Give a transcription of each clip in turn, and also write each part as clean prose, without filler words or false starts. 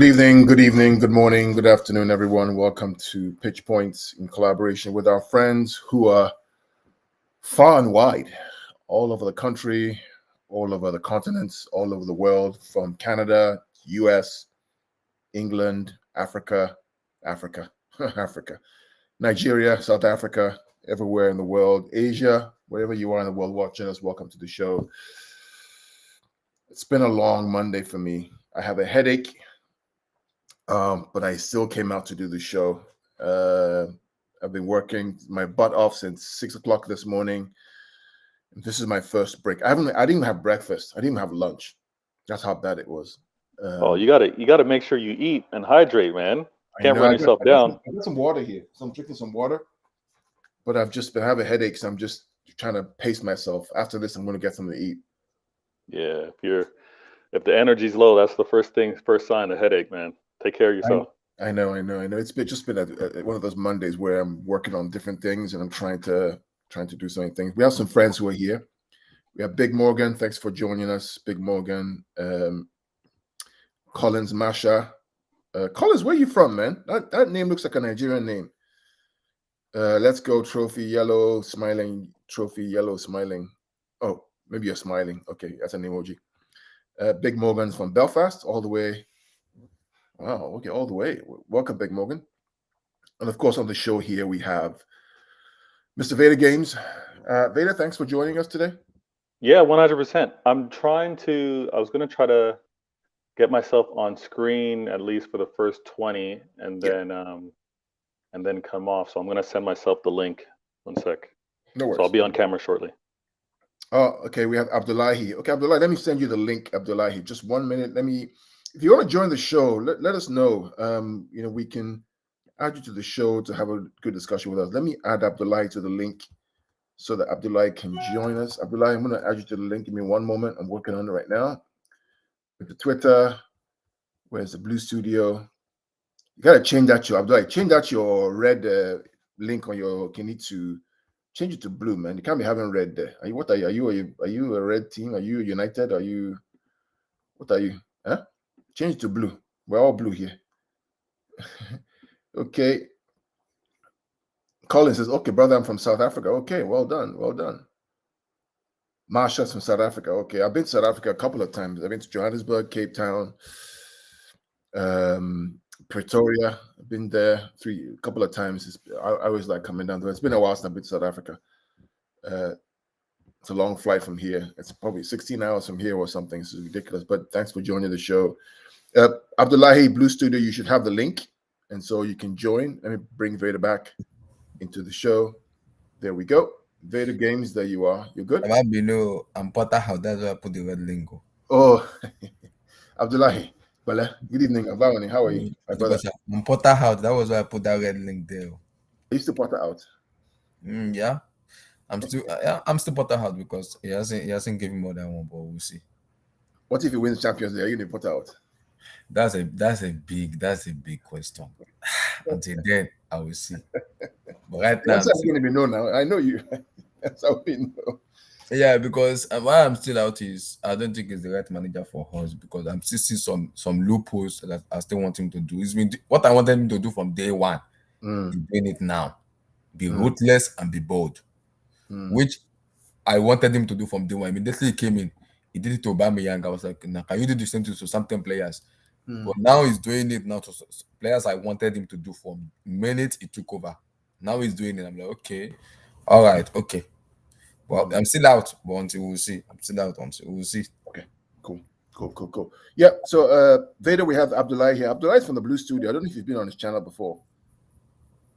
Good evening, good morning, good afternoon, everyone. Welcome to Pitch Points in collaboration with our friends who are far and wide, all over the country, all over the continents, all over the world, from Canada, US, England, Africa, Africa, Nigeria, South Africa, everywhere in the world, Asia, wherever you are in the world watching us, welcome to the show. It's been a long Monday for me. I have a headache. But I still came out to do the show. I've been working my butt off since 6 o'clock this morning. This is my first break. I didn't even have breakfast. I didn't even have lunch. That's how bad it was. You gotta make sure you eat and hydrate, man. Can't run yourself down. I got some water here, so I'm drinking some water. But I've just been having headaches. So I'm just trying to pace myself. After this, I'm going to get something to eat. Yeah, if the energy's low, that's the first sign of headache, man. Take care of yourself. I know. It's just been one of those Mondays where I'm working on different things and I'm trying to do something things. We have some friends who are here. We have Big Morgan. Thanks for joining us, Big Morgan. Collins, Masha. Collins, where are you from, man? That name looks like a Nigerian name. Let's go, Trophy Yellow, smiling. Trophy Yellow, smiling. Oh, maybe you're smiling. Okay, that's an emoji. Big Morgan's from Belfast, all the way. Wow, okay, all the way. Welcome, Big Morgan. And of course, on the show here, we have Mr. Vader Games. Vader, thanks for joining us today. Yeah, 100%. I was going to try to get myself on screen at least for the first 20 and then come off. So I'm going to send myself the link. 1 sec. No worries. So I'll be on camera shortly. Oh, okay. We have Abdullahi. Okay, Abdullahi, let me send you the link, Abdullahi. Just 1 minute. If you want to join the show, let us know. We can add you to the show to have a good discussion with us. Let me add Abdullahi to the link so that Abdullahi can join us. Abdullahi, I'm going to add you to the link. Give me 1 moment. I'm working on it right now. With the Twitter, where's the Blue Studio? You got to change that to Abdullahi. Change that to your red link on your. You need to change it to blue, man. You can't be having red there. What are you? Are you a red team? Are you United? What are you? Huh? Change to blue. We're all blue here. Okay. Colin says, okay, brother, I'm from South Africa. Okay, well done. Marsha's from South Africa. Okay, I've been to South Africa a couple of times. I've been to Johannesburg, Cape Town, Pretoria. I've been there a couple of times. I always like coming down there. It's been a while since I've been to South Africa. It's a long flight from here. It's probably 16 hours from here or something. It's ridiculous. But thanks for joining the show. Abdullahi, Blue Studio, you should have the link. And so you can join. Let me bring Vader back into the show. There we go. Vader Games, there you are. You're good? I'm Porter House. That's why I put the red link. Oh, Abdullahi. Good evening. Avawani, how are you? My brother. I'm Porter House. That was why I put that red link there. Are you still Porter out? Yeah. I'm still Porter House because he hasn't given more than one, but we'll see. What if he wins Champions League? Are you going to Porter out? That's a big question. Until then, I will see. But right now, that's going to be known now. I know you. That's how we know. Yeah, because why I'm still out is I don't think he's the right manager for us because I'm still seeing some loopholes that I still want him to do. It's been what I wanted him to do from day one. He's doing it now. Be ruthless and be bold, which I wanted him to do from day one. Immediately he came in, he did it to Aubameyang. I was like, nah, can you do the same thing to some players? But now he's doing it now to players I wanted him to do from the minute he took over. Now he's doing it. I'm like, okay, all right, okay. Well, I'm still out, but until we'll see. I'm still out until we'll see. Okay, cool. Yeah, so Vader, we have Abdullahi here. Abdullahi's from the Blue Studio. I don't know if you've been on his channel before,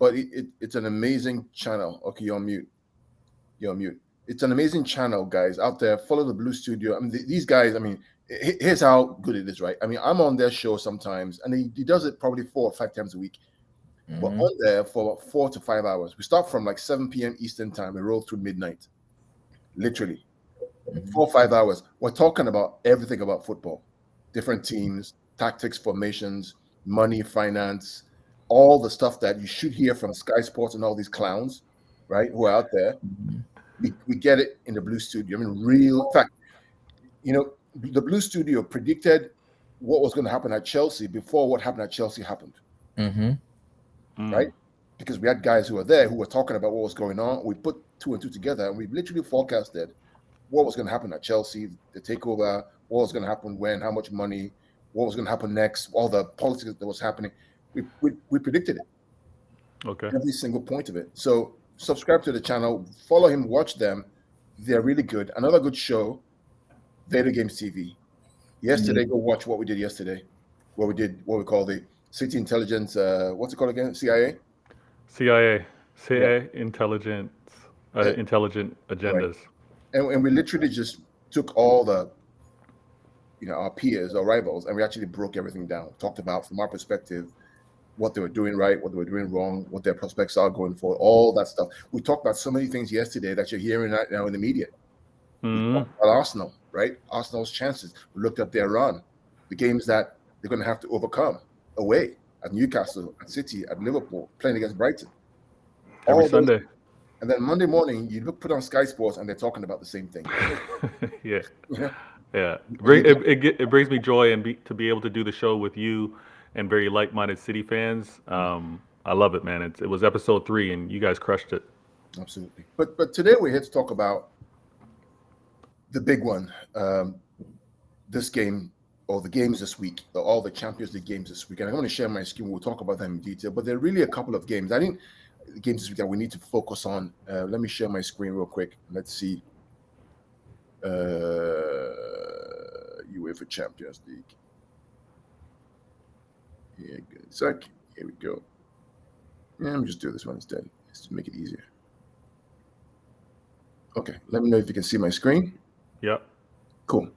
but it's an amazing channel. Okay, you're on mute. It's an amazing channel, guys. Out there, follow the Blue Studio. I mean, these guys, here's how good it is, right? I'm on their show sometimes, and he does it probably 4 or 5 times a week. We're on there for about 4 to 5 hours. We start from like 7 p.m. Eastern time and roll through midnight. Literally 4 or 5 hours. We're talking about everything about football, different teams, tactics, formations, money, finance, all the stuff that you should hear from Sky Sports and all these clowns, right, who are out there. We get it in the Blue Studio. In fact, the Blue Studio predicted what was going to happen at Chelsea before what happened at Chelsea happened, right? Because we had guys who were there who were talking about what was going on. We put 2 and 2 together, and we literally forecasted what was going to happen at Chelsea, the takeover, what was going to happen when, how much money, what was going to happen next, all the politics that was happening. We predicted it. Okay. Every single point of it. So subscribe to the channel, follow him, watch them. They're really good. Another good show, Vader Games TV. Yesterday, go watch what we did yesterday, where we did what we call the City Intelligence, what's it called again? CIA? CIA intelligent agendas. Right. And we literally just took all the, our peers, our rivals, and we actually broke everything down. Talked about, from our perspective, what they were doing right, what they were doing wrong, what their prospects are going forward, all that stuff. We talked about so many things yesterday that you're hearing right now in the media. We talked about Arsenal, right? Arsenal's chances. We looked at their run, the games that they're going to have to overcome away at Newcastle, at City, at Liverpool, playing against Brighton. Every Sunday. And then Monday morning, you put on Sky Sports and they're talking about the same thing. Yeah. It brings me joy to be able to do the show with you and very like-minded City fans. I love it, man. It was episode 3, and you guys crushed it. Absolutely. But today we're here to talk about the big one. This game, or the games this week, all the Champions League games this week. And I'm going to share my screen. We'll talk about them in detail. But there are really a couple of games. I think the games this week that we need to focus on. Let me share my screen real quick. Let's see. UEFA Champions League. Yeah, good. Sec. Here we go. Yeah, let me just do this one instead, just to make it easier. Okay, let me know if you can see my screen. Yep. Cool.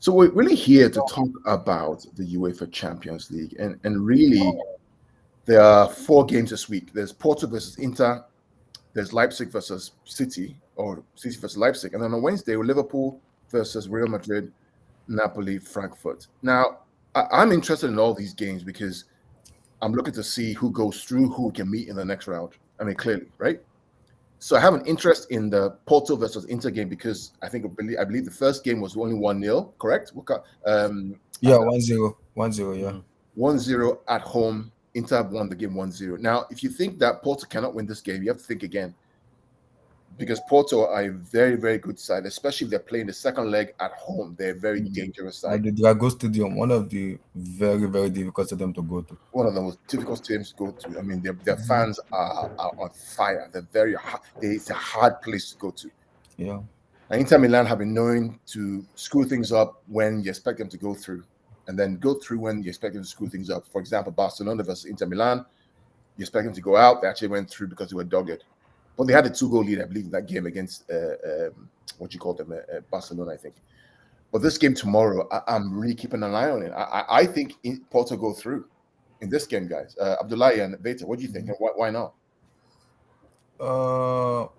So we're really here to talk about the UEFA Champions League, and really there are 4 games this week. There's Porto versus Inter, there's Leipzig versus City, or City versus Leipzig, and then on Wednesday, Liverpool versus Real Madrid, Napoli, Frankfurt. Now, I'm interested in all these games because I'm looking to see who goes through, who we can meet in the next round. I mean, clearly, right? So I have an interest in the Porto versus Inter game because I believe the first game was only 1-0, correct? Yeah, 1-0. 1-0, yeah. 1-0 at home. Inter won the game 1-0. Now, if you think that Porto cannot win this game, you have to think again. Because Porto are a very, very good side, especially if they're playing the second leg at home. They're a very dangerous side. Like the Drago Stadium, one of the very, very difficult stadiums to go to. One of the most difficult stadiums to go to. I mean, their fans are on fire. They're very hard. It's a hard place to go to. Yeah. And Inter Milan have been known to screw things up when you expect them to go through, and then go through when you expect them to screw things up. For example, Barcelona versus Inter Milan, you expect them to go out. They actually went through because they were dogged. But they had a 2-goal lead, I believe, in that game against Barcelona, I think. But this game tomorrow, I'm really keeping an eye on it. I think Porto go through in this game, guys. Abdullahi and Beta, what do you think? And why not?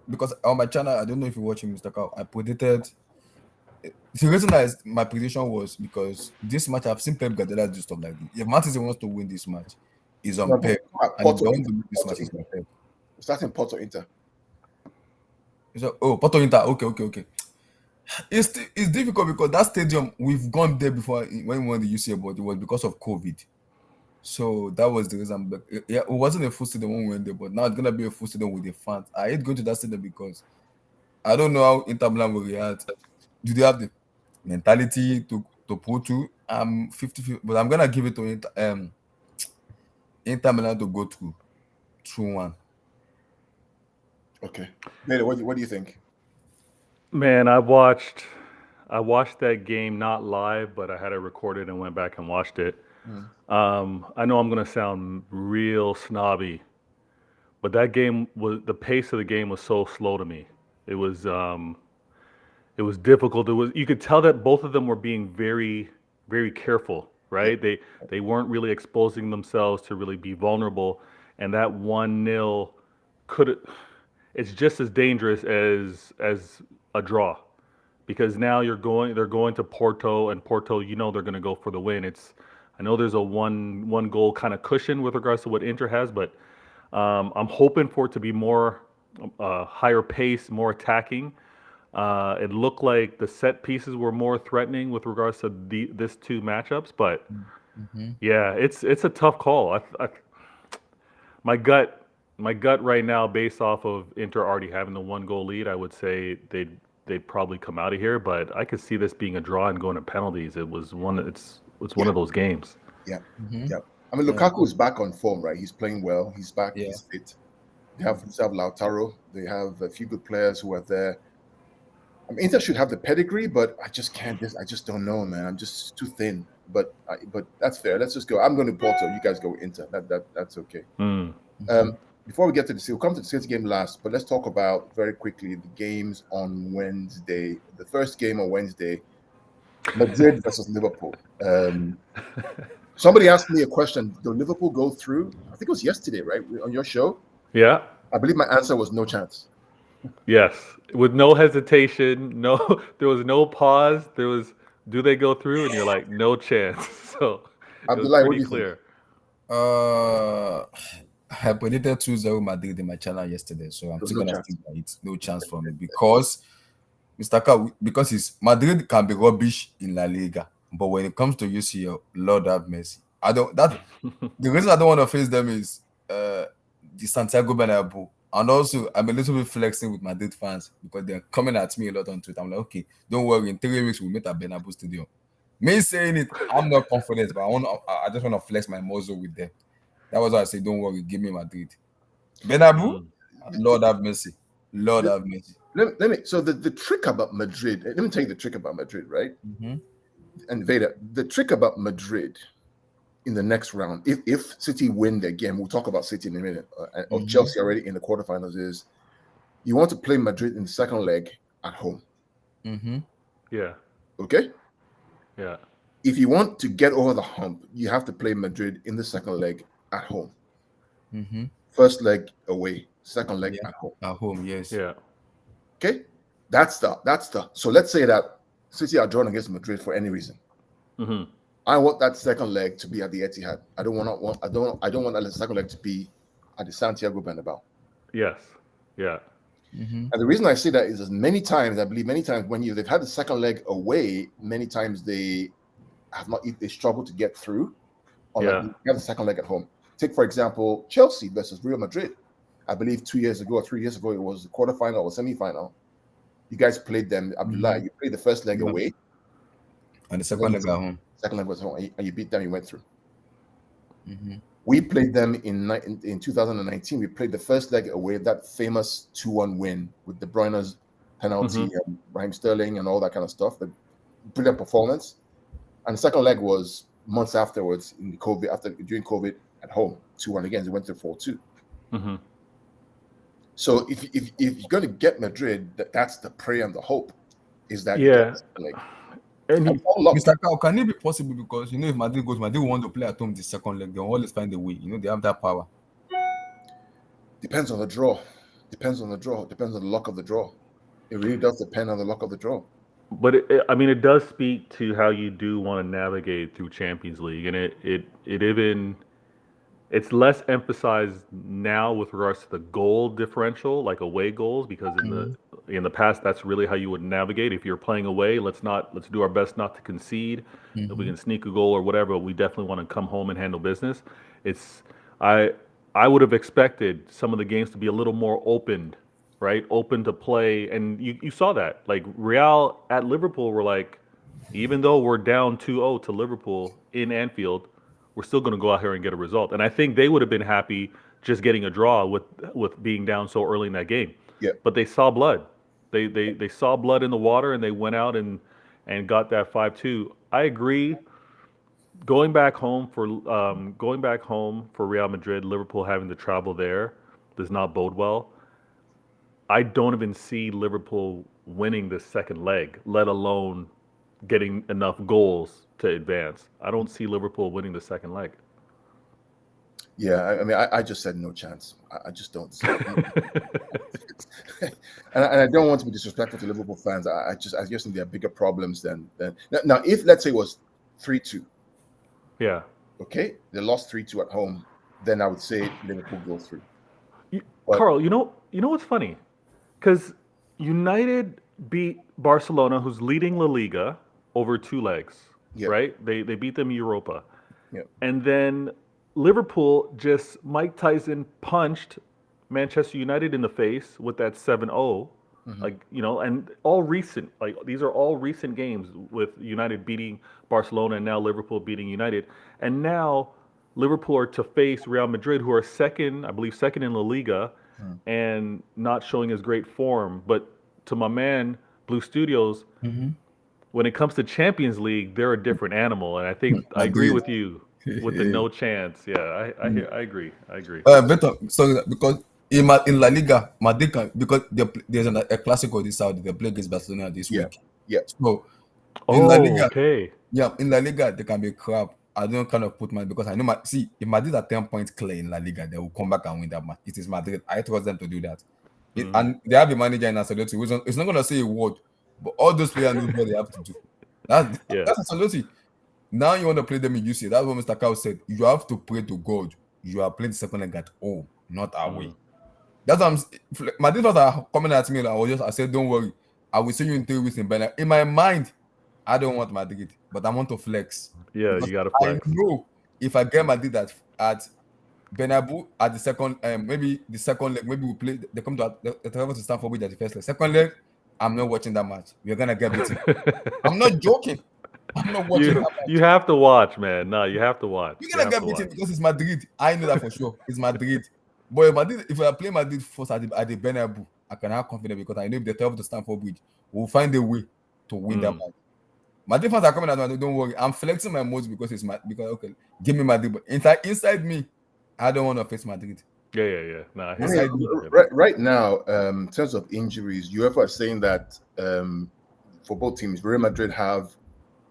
Because on my channel, I don't know if you're watching, Mr. Cow, I predicted. The reason my prediction was because this match, I've seen Pep Guardiola do stuff like this. If Manchester wants to win this match, is on Pep. Porto, and this match is on Pep. Starting Porto Inter. Porto Inter. Okay. It's difficult because that stadium, we've gone there before when we won the UCL, but it was because of COVID. So that was the reason. But yeah, it wasn't a full stadium when we went there, but now it's gonna be a full stadium with the fans. I hate going to that stadium because I don't know how Inter Milan will react. Do they have the mentality to pull through? I'm 50-50, but I'm gonna give it to Inter Milan to go through 1. Okay. Beta, what do you think? Man, I watched that game not live, but I had it recorded and went back and watched it. I know I'm gonna sound real snobby, but that game the pace of the game was so slow to me. It was difficult. You could tell that both of them were being very, very careful, right? They weren't really exposing themselves to really be vulnerable, and that 1-0 it's just as dangerous as a draw, because now they're going to Porto, and Porto, they're going to go for the win. I know there's a one goal kind of cushion with regards to what Inter has, but I'm hoping for it to be more higher pace, more attacking. It looked like the set pieces were more threatening with regards to this two matchups, but yeah, it's a tough call. My gut right now, based off of Inter already having the 1-goal lead, I would say they'd probably come out of here. But I could see this being a draw and going to penalties. It's one of those games. Yeah, yeah. I mean, Lukaku is back on form, right? He's playing well. He's back. Yeah. He's fit. They have Lautaro. They have a few good players who are there. I mean, Inter should have the pedigree, but I just can't. I just don't know, man. I'm just too thin. But that's fair. Let's just go. I'm going to Porto. You guys go Inter. That's okay. Before we get to we'll come to the City game last. But let's talk about very quickly the games on Wednesday. The first game on Wednesday, Madrid versus Liverpool. Somebody asked me a question. Did Liverpool go through? I think it was yesterday, right, on your show. Yeah. I believe my answer was no chance. Yes, with no hesitation, there was no pause. There was, do they go through? And you're like, no chance. So it was pretty clear. I predicted 2-0 Madrid in my channel yesterday, so I'm still gonna stick by it. No chance for me because Mr. Ka, because Madrid can be rubbish in La Liga, but when it comes to UCL, Lord have mercy. The reason I don't want to face them is the Santiago Bernabeu. And also, I'm a little bit flexing with Madrid fans because they're coming at me a lot on Twitter. I'm like, okay, don't worry. In 3 weeks, we'll meet at Bernabeu Stadium. Me saying it, I'm not confident, but I just want to flex my muscle with them. That was why I said, don't worry, give me Madrid. Bernabeu, Lord have mercy. Lord have mercy. Let me. So the trick about Madrid. Let me tell you the trick about Madrid, right? And Vader, the trick about Madrid in the next round, if City win the game, we'll talk about City in a minute, or Chelsea already in the quarterfinals, is you want to play Madrid in the second leg at home. Yeah. Okay? Yeah. If you want to get over the hump, you have to play Madrid in the second leg at home. First leg away, second leg at home. At home, yes. Yeah. Okay? That's the so let's say that City are drawn against Madrid for any reason. I want that second leg to be at the Etihad. I don't want that second leg to be at the Santiago Bernabeu. Yes. Yeah. And the reason I say that is many times when they've had the second leg away, many times they struggle to get through. Or they have the second leg at home. Take, for example, Chelsea versus Real Madrid. I believe 2 years ago or 3 years ago, it was the quarterfinal or semi-final. You guys played them, Abdullah. You played the first leg away. And the second leg at home. Second leg was home, and you beat them, you went through. We played them in 2019. We played the first leg away, that famous 2-1 win with De Bruyne's penalty, and Raheem Sterling and all that kind of stuff. But brilliant performance. And the second leg was months afterwards during COVID at home, 2-1 again. They went to 4-2. So if you're going to get Madrid, that's the prayer and the hope, is that and Mr. Kao, can it be possible? Because if Madrid want to play at home the second leg, they'll always find a way. They have that power. Depends on the draw. Depends on the luck of the draw. It really does depend on the luck of the draw. But it does speak to how you do want to navigate through Champions League, and it's less emphasized now with regards to the goal differential, like away goals, because in the past that's really how you would navigate. If you're playing away, let's do our best not to concede. If we can sneak a goal or whatever, but we definitely want to come home and handle business. I would have expected some of the games to be a little more opened, right? Open to play, and you saw that. Like Real at Liverpool were like, even though we're down 2-0 to Liverpool in Anfield, we're still going to go out here and get a result. And I think they would have been happy just getting a draw with being down so early in that game. Yeah. But they saw blood. They saw blood in the water, and they went out and got that 5-2. I agree. Going back home for Real Madrid, Liverpool having to travel there does not bode well. I don't even see Liverpool winning the second leg, let alone getting enough goals to advance. I don't see Liverpool winning the second leg. Yeah, I mean, I just said no chance. I just don't see it. and I don't want to be disrespectful to Liverpool fans. I just think there are bigger problems than now. If let's say it was 3-2, yeah, okay, they lost 3-2 at home, then I would say Liverpool go through. Carl, you know what's funny? Because United, beat Barcelona, who's leading La Liga, over 2 legs. Yeah. Right? They beat them Europa. Yeah. And then Liverpool just Mike Tyson punched Manchester United in the face with that 7-0. Like, and all recent, like these are all recent games with United beating Barcelona and now Liverpool beating United. And now Liverpool are to face Real Madrid, who are second, I believe second in La Liga, and not showing as great form. But to my man, Blue Studios, when it comes to Champions League, they're a different animal. And I think I agree with you with the no chance. Yeah, I agree. I agree. Better, sorry, because in La Liga, Madrid because there's a Clásico this Saturday. They play against Barcelona this Yeah. week. Yeah. So in La Liga, Okay. yeah, in La Liga they can be crap. I don't kind of put my because I know if Madrid are 10 points clear in La Liga, they will come back and win that match. It is Madrid. I trust them to do that. And they have a manager in Ancelotti. It's not gonna say a word, but all those players know what they have to do. That's Ancelotti. Now you want to play them in UCL. That's what Mr. Cow said. You have to pray to God. You are playing the second leg at home, not away. That's what Madrid fans are coming at me. I said, don't worry. I will see you in 3 weeks in Bernabeu. In my mind, I don't want Madrid, but I want to flex. Yeah, you got to flex. I know if I get Madrid at Bernabeu at the second, maybe the second leg, maybe we play. They come to the travel to Stamford Bridge at the first leg. Second leg, I'm not watching that match. We're gonna get beaten. I'm not joking. I'm not watching that match. You have to watch, man. No, you have to watch. We're gonna get beaten because it's Madrid. I know that for sure. It's Madrid. But if I play Madrid first at the Bernabeu, I can have confidence because I know if they travel to Stamford Bridge, we'll find a way to win that match. Madrid fans are coming at me. Don't worry. I'm flexing my modes because okay, give me Madrid. But inside me, I don't want to face Madrid. Yeah. No, right now, in terms of injuries, UEFA is saying that for both teams, Real Madrid have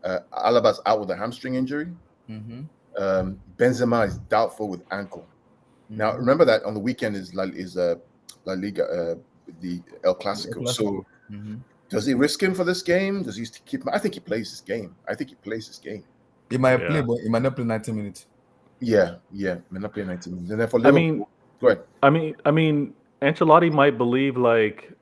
Alaba's out with a hamstring injury. Benzema is doubtful with ankle. Now, remember that on the weekend is La Liga, the El Clásico. So, does he risk him for this game? Does he keep? I think he plays this game. He might play, but he might not play 90 minutes. Yeah, might not play 90 minutes. And then for Liverpool, go ahead. I mean, Ancelotti might believe like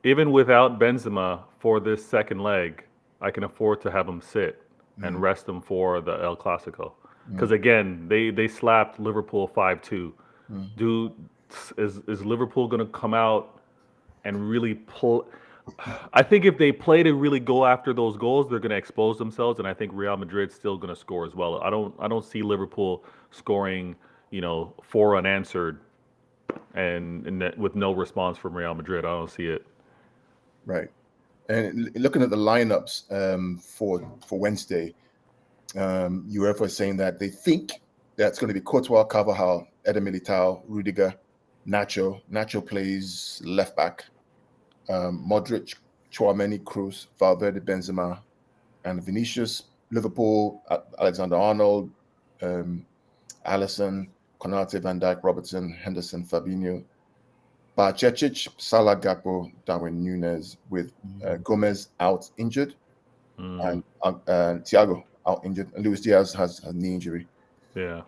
even without Benzema for this second leg, I can afford to have him sit and rest him for the El Clásico. Because again, they slapped Liverpool 5-2. Dude, is Liverpool going to come out and really pull? I think if they play to really go after those goals, they're going to expose themselves, and I think Real Madrid's still going to score as well. I don't see Liverpool scoring, 4 unanswered, and with no response from Real Madrid. I don't see it. Right, and looking at the lineups for Wednesday. UEFA is saying that they think that's going to be Courtois, Carvajal, Eder Militao, Rudiger, Nacho. Nacho plays left back. Modric, Tchouameni, Kroos, Valverde, Benzema, and Vinicius. Liverpool, Alexander-Arnold, Alisson, Konate, Van Dijk, Robertson, Henderson, Fabinho, Barcetic, Salah, Gakpo, Darwin Núñez, with Gomez out injured, and Thiago out injured, and Luis Diaz has a knee injury. Yeah.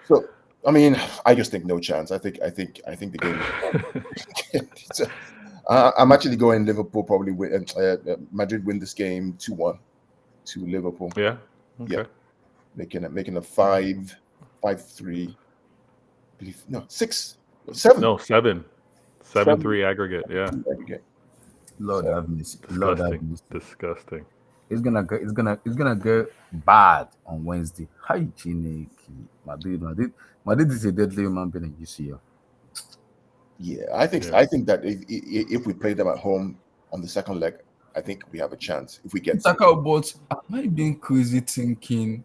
So, I mean, I just think no chance. I think the game. I'm actually going Liverpool. Probably win. Madrid win this game 2-1 to Liverpool. Yeah. Okay. Yeah. Making a 5-3. No, 6, 7. No, 7. 7-3 aggregate. Yeah. Lord have mercy. Disgusting. It's gonna go bad on Wednesday. Hygienic. Madrid is a deadly human being in UCL. Yeah, I think that if we play them at home on the second leg, I think we have a chance if we get. But am I being crazy thinking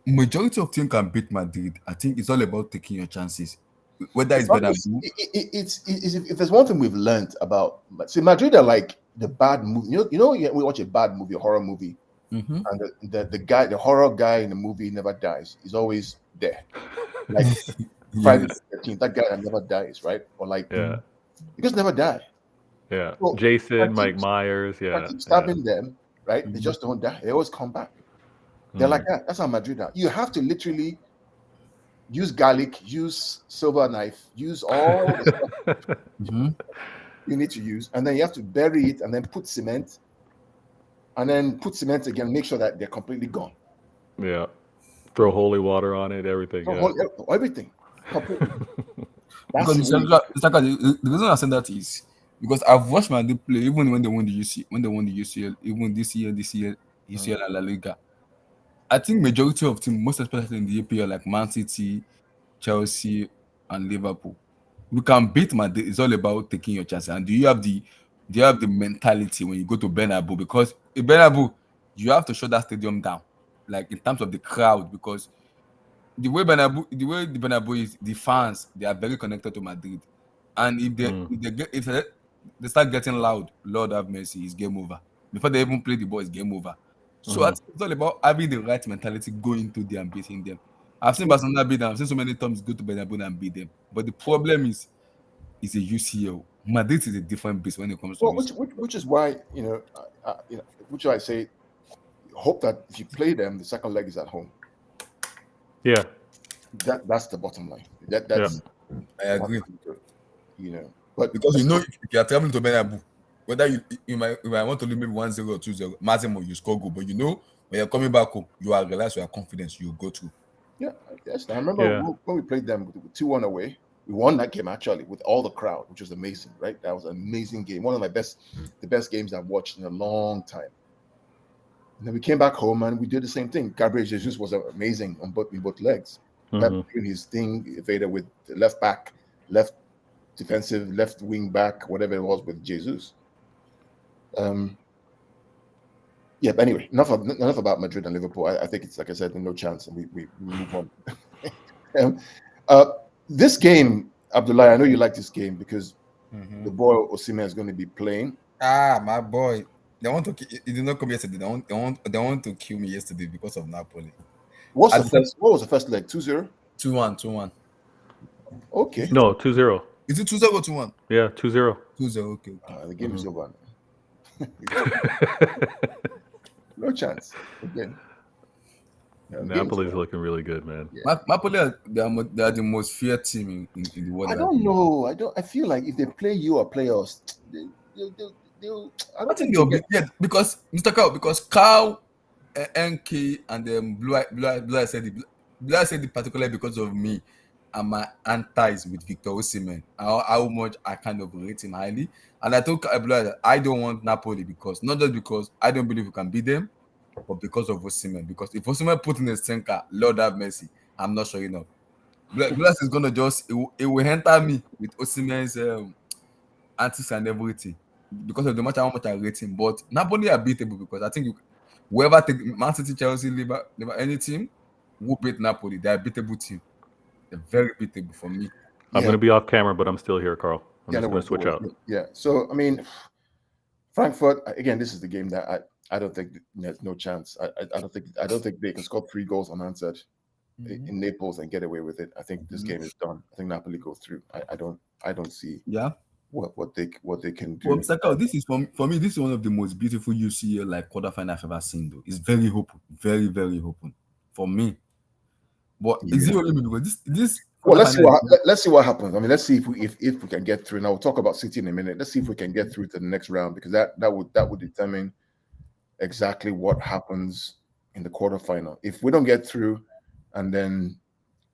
majority of teams can beat Madrid? I think it's all about taking your chances. Whether it's better. If there's one thing we've learned about, see, Madrid are like the bad movie. We watch a bad movie, a horror movie, and the horror guy in the movie never dies. He's always there. Like Friday the 13th, that guy that never dies, right? Or like, he just never die. Yeah, so, Jason, Mike Myers, I keep stabbing them, right? They just don't die. They always come back. They're like that. That's how Madrid are. You have to literally use garlic, use silver knife, use all the stuff. you need to use, and then you have to bury it and then put cement, and then put cement again, make sure that they're completely gone. Yeah. Throw holy water on it, everything. So Yeah. everything. Completely. Because the reason I said that is because I've watched Madrid play even when they won the UCL, even this year, UCL and La Liga. I think majority of teams, most especially in the EPL, like Man City, Chelsea, and Liverpool, we can beat Madrid. It's all about taking your chances. And do you have the mentality when you go to Bernabeu? Because in Bernabeu, you have to shut that stadium down, like in terms of the crowd, because the way the Bernabeu is, the fans, they are very connected to Madrid, and if they start getting loud, Lord have mercy, it's game over. Before they even play the ball, it's game over. So I think it's all about having the right mentality going into there and beating them. I've seen Barcelona beat them. I've seen so many times go to Bernabeu and beat them. But the problem is a UCL. Madrid is a different beast when it comes to UCL. which is why which I say, hope that if you play them, the second leg is at home. Yeah. That's the bottom line. That's I agree. But because if you are traveling to Bernabeu, whether you might want to lose maybe 1-0 or 2-0, maximum you score goal, but when you're coming back home, you are relaxed, you are confident, you go through. Yeah, yes. I remember when we played them with 2-1 away. We won that game actually with all the crowd, which was amazing, right? That was an amazing game. One of the best games I've watched in a long time. And then we came back home and we did the same thing. Gabriel Jesus was amazing on both legs. Doing his thing, Vader with the left back, left defensive, left wing back, whatever it was with Jesus. Yeah, but anyway, enough about Madrid and Liverpool. I think it's, like I said, no chance, and we move on. This game, Abdullah, I know you like this game because the boy Osimhen is going to be playing. My boy. They want to. It did not come yesterday. They want to kill me yesterday because of Napoli. What was the first leg? 2-0? 2-1. Okay. No, 2-0. Is it 2-0 or 2-1? Yeah, 2-0. 2-0. Okay. The game is over. No chance. Again. Napoli's looking really good, man. Yeah. Napoli are the most feared team in the world. I don't know. I feel like if they play you or play us, I don't think they'll be. Yeah, because Mr. Carl, Carl, NK, and Blue said particularly because of me and my antis with Victor Osimhen, how much I kind of rate him highly. And I told Blue that I don't want Napoli because not just because I don't believe we can beat them, but because of Osimhen. Because if Osimhen put in a sinker, Lord have mercy, I'm not showing up. Glass is gonna it will enter me with Osimhen's antics and everything because of the match how much I rate him. But Napoli are beatable because I think whoever take Man City, Chelsea, Liverpool, any team who beat Napoli, they're a beatable team. They're very beatable for me. I'm going to be off camera, but I'm still here, Carl. I'm just going to switch out. Yeah. So I mean, Frankfurt again. This is the game that I don't think there's no chance. I don't think they can score 3 goals unanswered in Naples and get away with it. I think this game is done. I think Napoli go through. I don't see. What they can do. Well, Mr. Carl, this is for me. This is one of the most beautiful UCL like quarterfinal I've ever seen. Though it's very open, very very open for me. But is it only because this? Well, let's see what happens. I mean, let's see if we can get through. And I'll talk about City in a minute. Let's see if we can get through to the next round because that would determine exactly what happens in the quarterfinal. If we don't get through, and then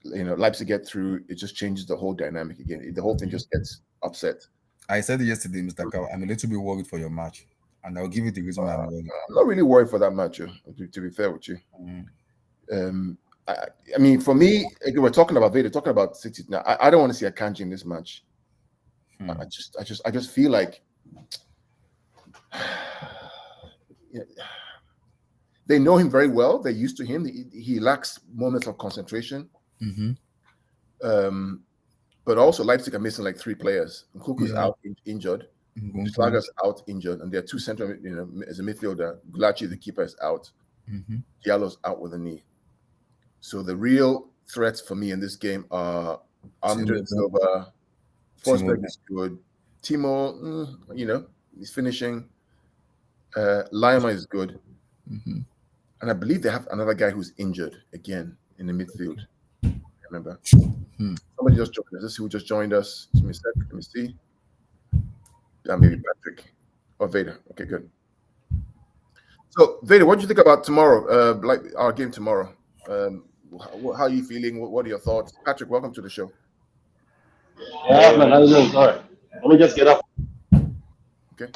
Leipzig get through, it just changes the whole dynamic again. The whole thing just gets upset. I said it yesterday, Mr. Carl. I'm a little bit worried for your match, and I'll give you the reason why I'm worried. I'm not really worried for that match, to be fair with you. I mean, for me, we're talking about Vader, talking about City now. I don't want to see a Kanji in this match. I just feel like they know him very well. They're used to him. He lacks moments of concentration. But also Leipzig are missing like 3 players. Nkunku's out injured. Schlager's out injured, and there are 2 central. As a midfielder, Gulaci, the keeper, is out. Diallo's out with a knee. So the real threats for me in this game are Andre Silva, Forsberg is good. Timo, he's finishing. Lima is good. And I believe they have another guy who's injured again in the midfield. I remember. Somebody just joined us. Let's see who just joined us. Let me see. maybe Patrick or Vader. Okay, good. So Vader, what do you think about tomorrow? Like our game tomorrow. How are you feeling? What are your thoughts? Patrick, welcome to the show. Yeah, man, how's it going? Sorry. Let me just get up. Okay.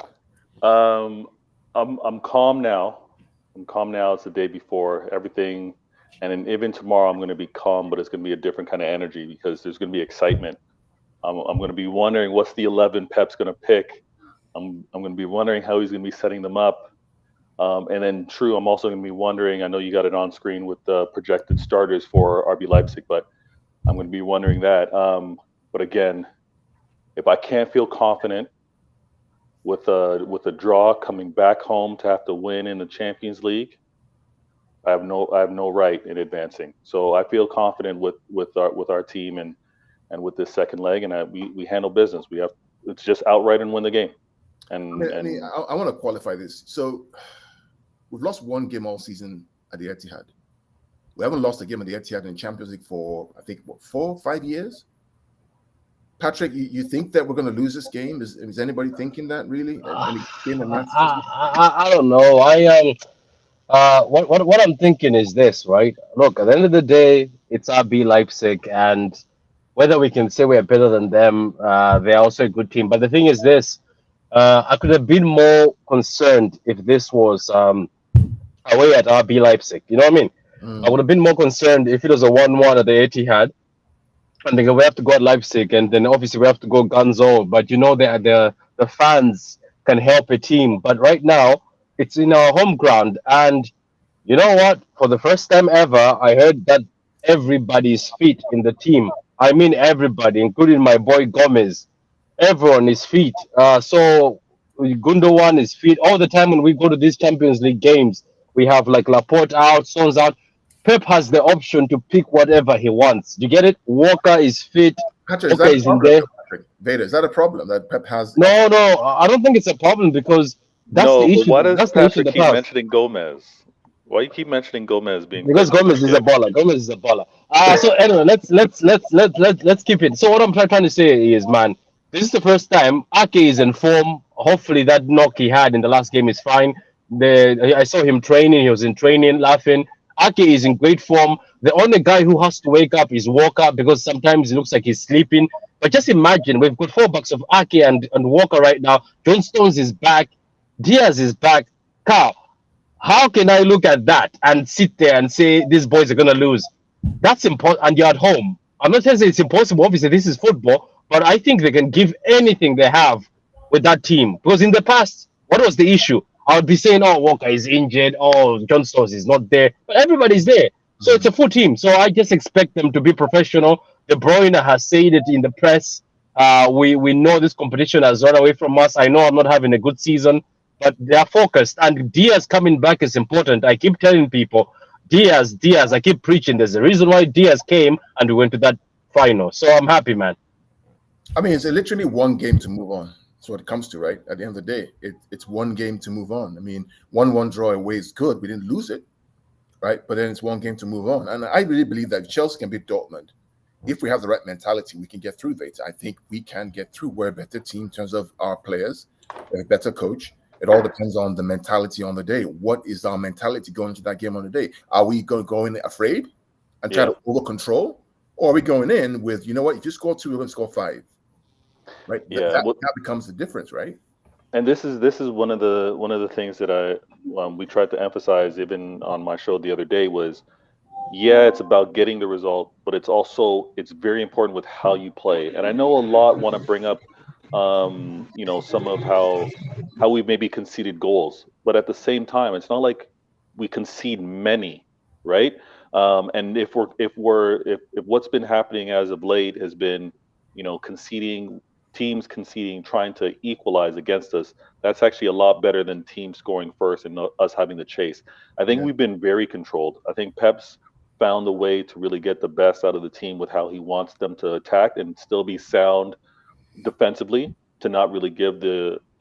I'm calm now. I'm calm now. It's the day before everything, and then even tomorrow I'm going to be calm, but it's going to be a different kind of energy because there's going to be excitement. I'm going to be wondering what's the 11 Pep's going to pick. I'm going to be wondering how he's going to be setting them up. And then, true, I'm also going to be wondering. I know you got it on screen with the projected starters for RB Leipzig, but I'm going to be wondering that. But again, if I can't feel confident with a draw coming back home to have to win in the Champions League, I have no right in advancing. So I feel confident with our team and with this second leg, and we handle business. It's just outright and win the game. And I want to qualify this. So we've lost one game all season at the Etihad. We haven't lost a game at the Etihad in Champions League for, I think, 4-5 years. Patrick, you think that we're going to lose this game? Is anybody thinking that really? I don't know. What I'm thinking is this, right? Look, at the end of the day, it's RB Leipzig, and whether we can say we're better than them, they're also a good team. But the thing is this, I could have been more concerned if this was away at RB Leipzig. You know what I mean? I would have been more concerned if it was a 1-1 at the Etihad, and then we have to go at Leipzig, and then obviously we have to go Gunzo. But you know, the fans can help a team. But right now, it's in our home ground, and you know what? For the first time ever, I heard that everybody's fit in the team. I mean, everybody, including my boy Gomez. Everyone is fit. So Gundogan is fit all the time. When we go to these Champions League games, we have like Laporte out, Sons out. Pep has the option to pick whatever he wants. You get it? Walker is fit. Patrick, Walker is in there. Vader, is that a problem that Pep has? No, I don't think it's a problem because that's the issue. Why does Patrick keep past. mentioning Gomez? Why you keep mentioning Gomez being? Because Gomez is a baller. Gomez is a baller. So anyway, let's keep it. So what I'm trying to say is, man, this is the first time Ake is in form. Hopefully that knock he had in the last game is fine. I saw him training. He was in training, laughing. Ake is in great form. The only guy who has to wake up is Walker because sometimes it looks like he's sleeping. But just imagine, we've got $4 of Ake and Walker right now. John Stones is back. Diaz is back. Carl, how can I look at that and sit there and say these boys are going to lose? That's important. And you're at home. I'm not saying it's impossible. Obviously, this is football. But I think they can give anything they have with that team. Because in the past, what was the issue? I would be saying, oh, Walker is injured. Oh, John Stones is not there. But everybody's there. So it's a full team. So I just expect them to be professional. De Bruyne has said it in the press. We know this competition has run away from us. I know I'm not having a good season, but they are focused. And Diaz coming back is important. I keep telling people, Diaz, I keep preaching. There's a reason why Diaz came and we went to that final. So I'm happy, man. I mean, it's literally one game to move on. That's what it comes to, right? At the end of the day, it's one game to move on. I mean, 1-1 draw away is good. We didn't lose it, right? But then it's one game to move on. And I really believe that Chelsea can beat Dortmund. If we have the right mentality, we can get through, Vader. I think we can get through. We're a better team in terms of our players. We're a better coach. It all depends on the mentality on the day. What is our mentality going into that game on the day? Are we going to go in afraid and try to over control? Or are we going in with, you know what, if you score 2, we're going to score 5? Right? Yeah, that becomes the difference, right? And this is one of the things that we tried to emphasize even on my show the other day was, yeah, it's about getting the result, but it's very important with how you play. And I know a lot want to bring up some of how we've maybe conceded goals, but at the same time, it's not like we concede many, right? And if what's been happening as of late has been, teams conceding, trying to equalize against us, that's actually a lot better than teams scoring first and us having to chase. I think we've been very controlled. I think Pep's found a way to really get the best out of the team with how he wants them to attack and still be sound defensively to not really give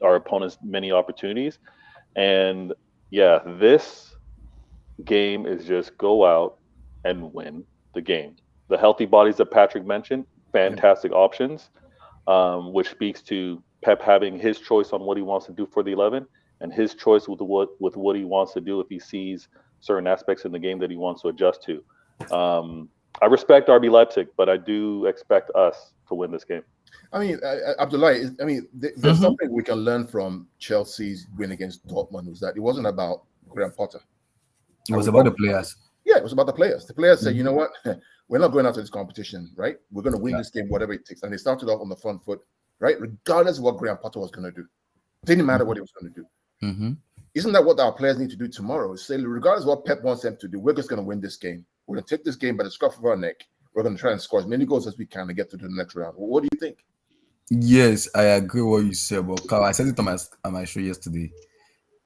our opponents many opportunities. And yeah, this game is just go out and win the game. The healthy bodies that Patrick mentioned, fantastic options, which speaks to Pep having his choice on what he wants to do for the 11 and his choice with what he wants to do if he sees certain aspects in the game that he wants to adjust to. I respect RB Leipzig, but I do expect us to win this game. I mean, Abdullah, I mean, there's something we can learn from Chelsea's win against Dortmund, was that it wasn't about Graham Potter. It was about the players. Yeah, it was about the players. The players said, you know what, we're not going out to this competition, right? We're going to win this game, whatever it takes. And they started off on the front foot, right? Regardless of what Graham Potter was going to do. It didn't matter what he was going to do. Isn't that what our players need to do tomorrow? Say, regardless of what Pep wants them to do, we're just going to win this game. We're going to take this game by the scruff of our neck. We're going to try and score as many goals as we can to get to the next round. What do you think? Yes, I agree with what you said, but Carl, I said it on my show yesterday.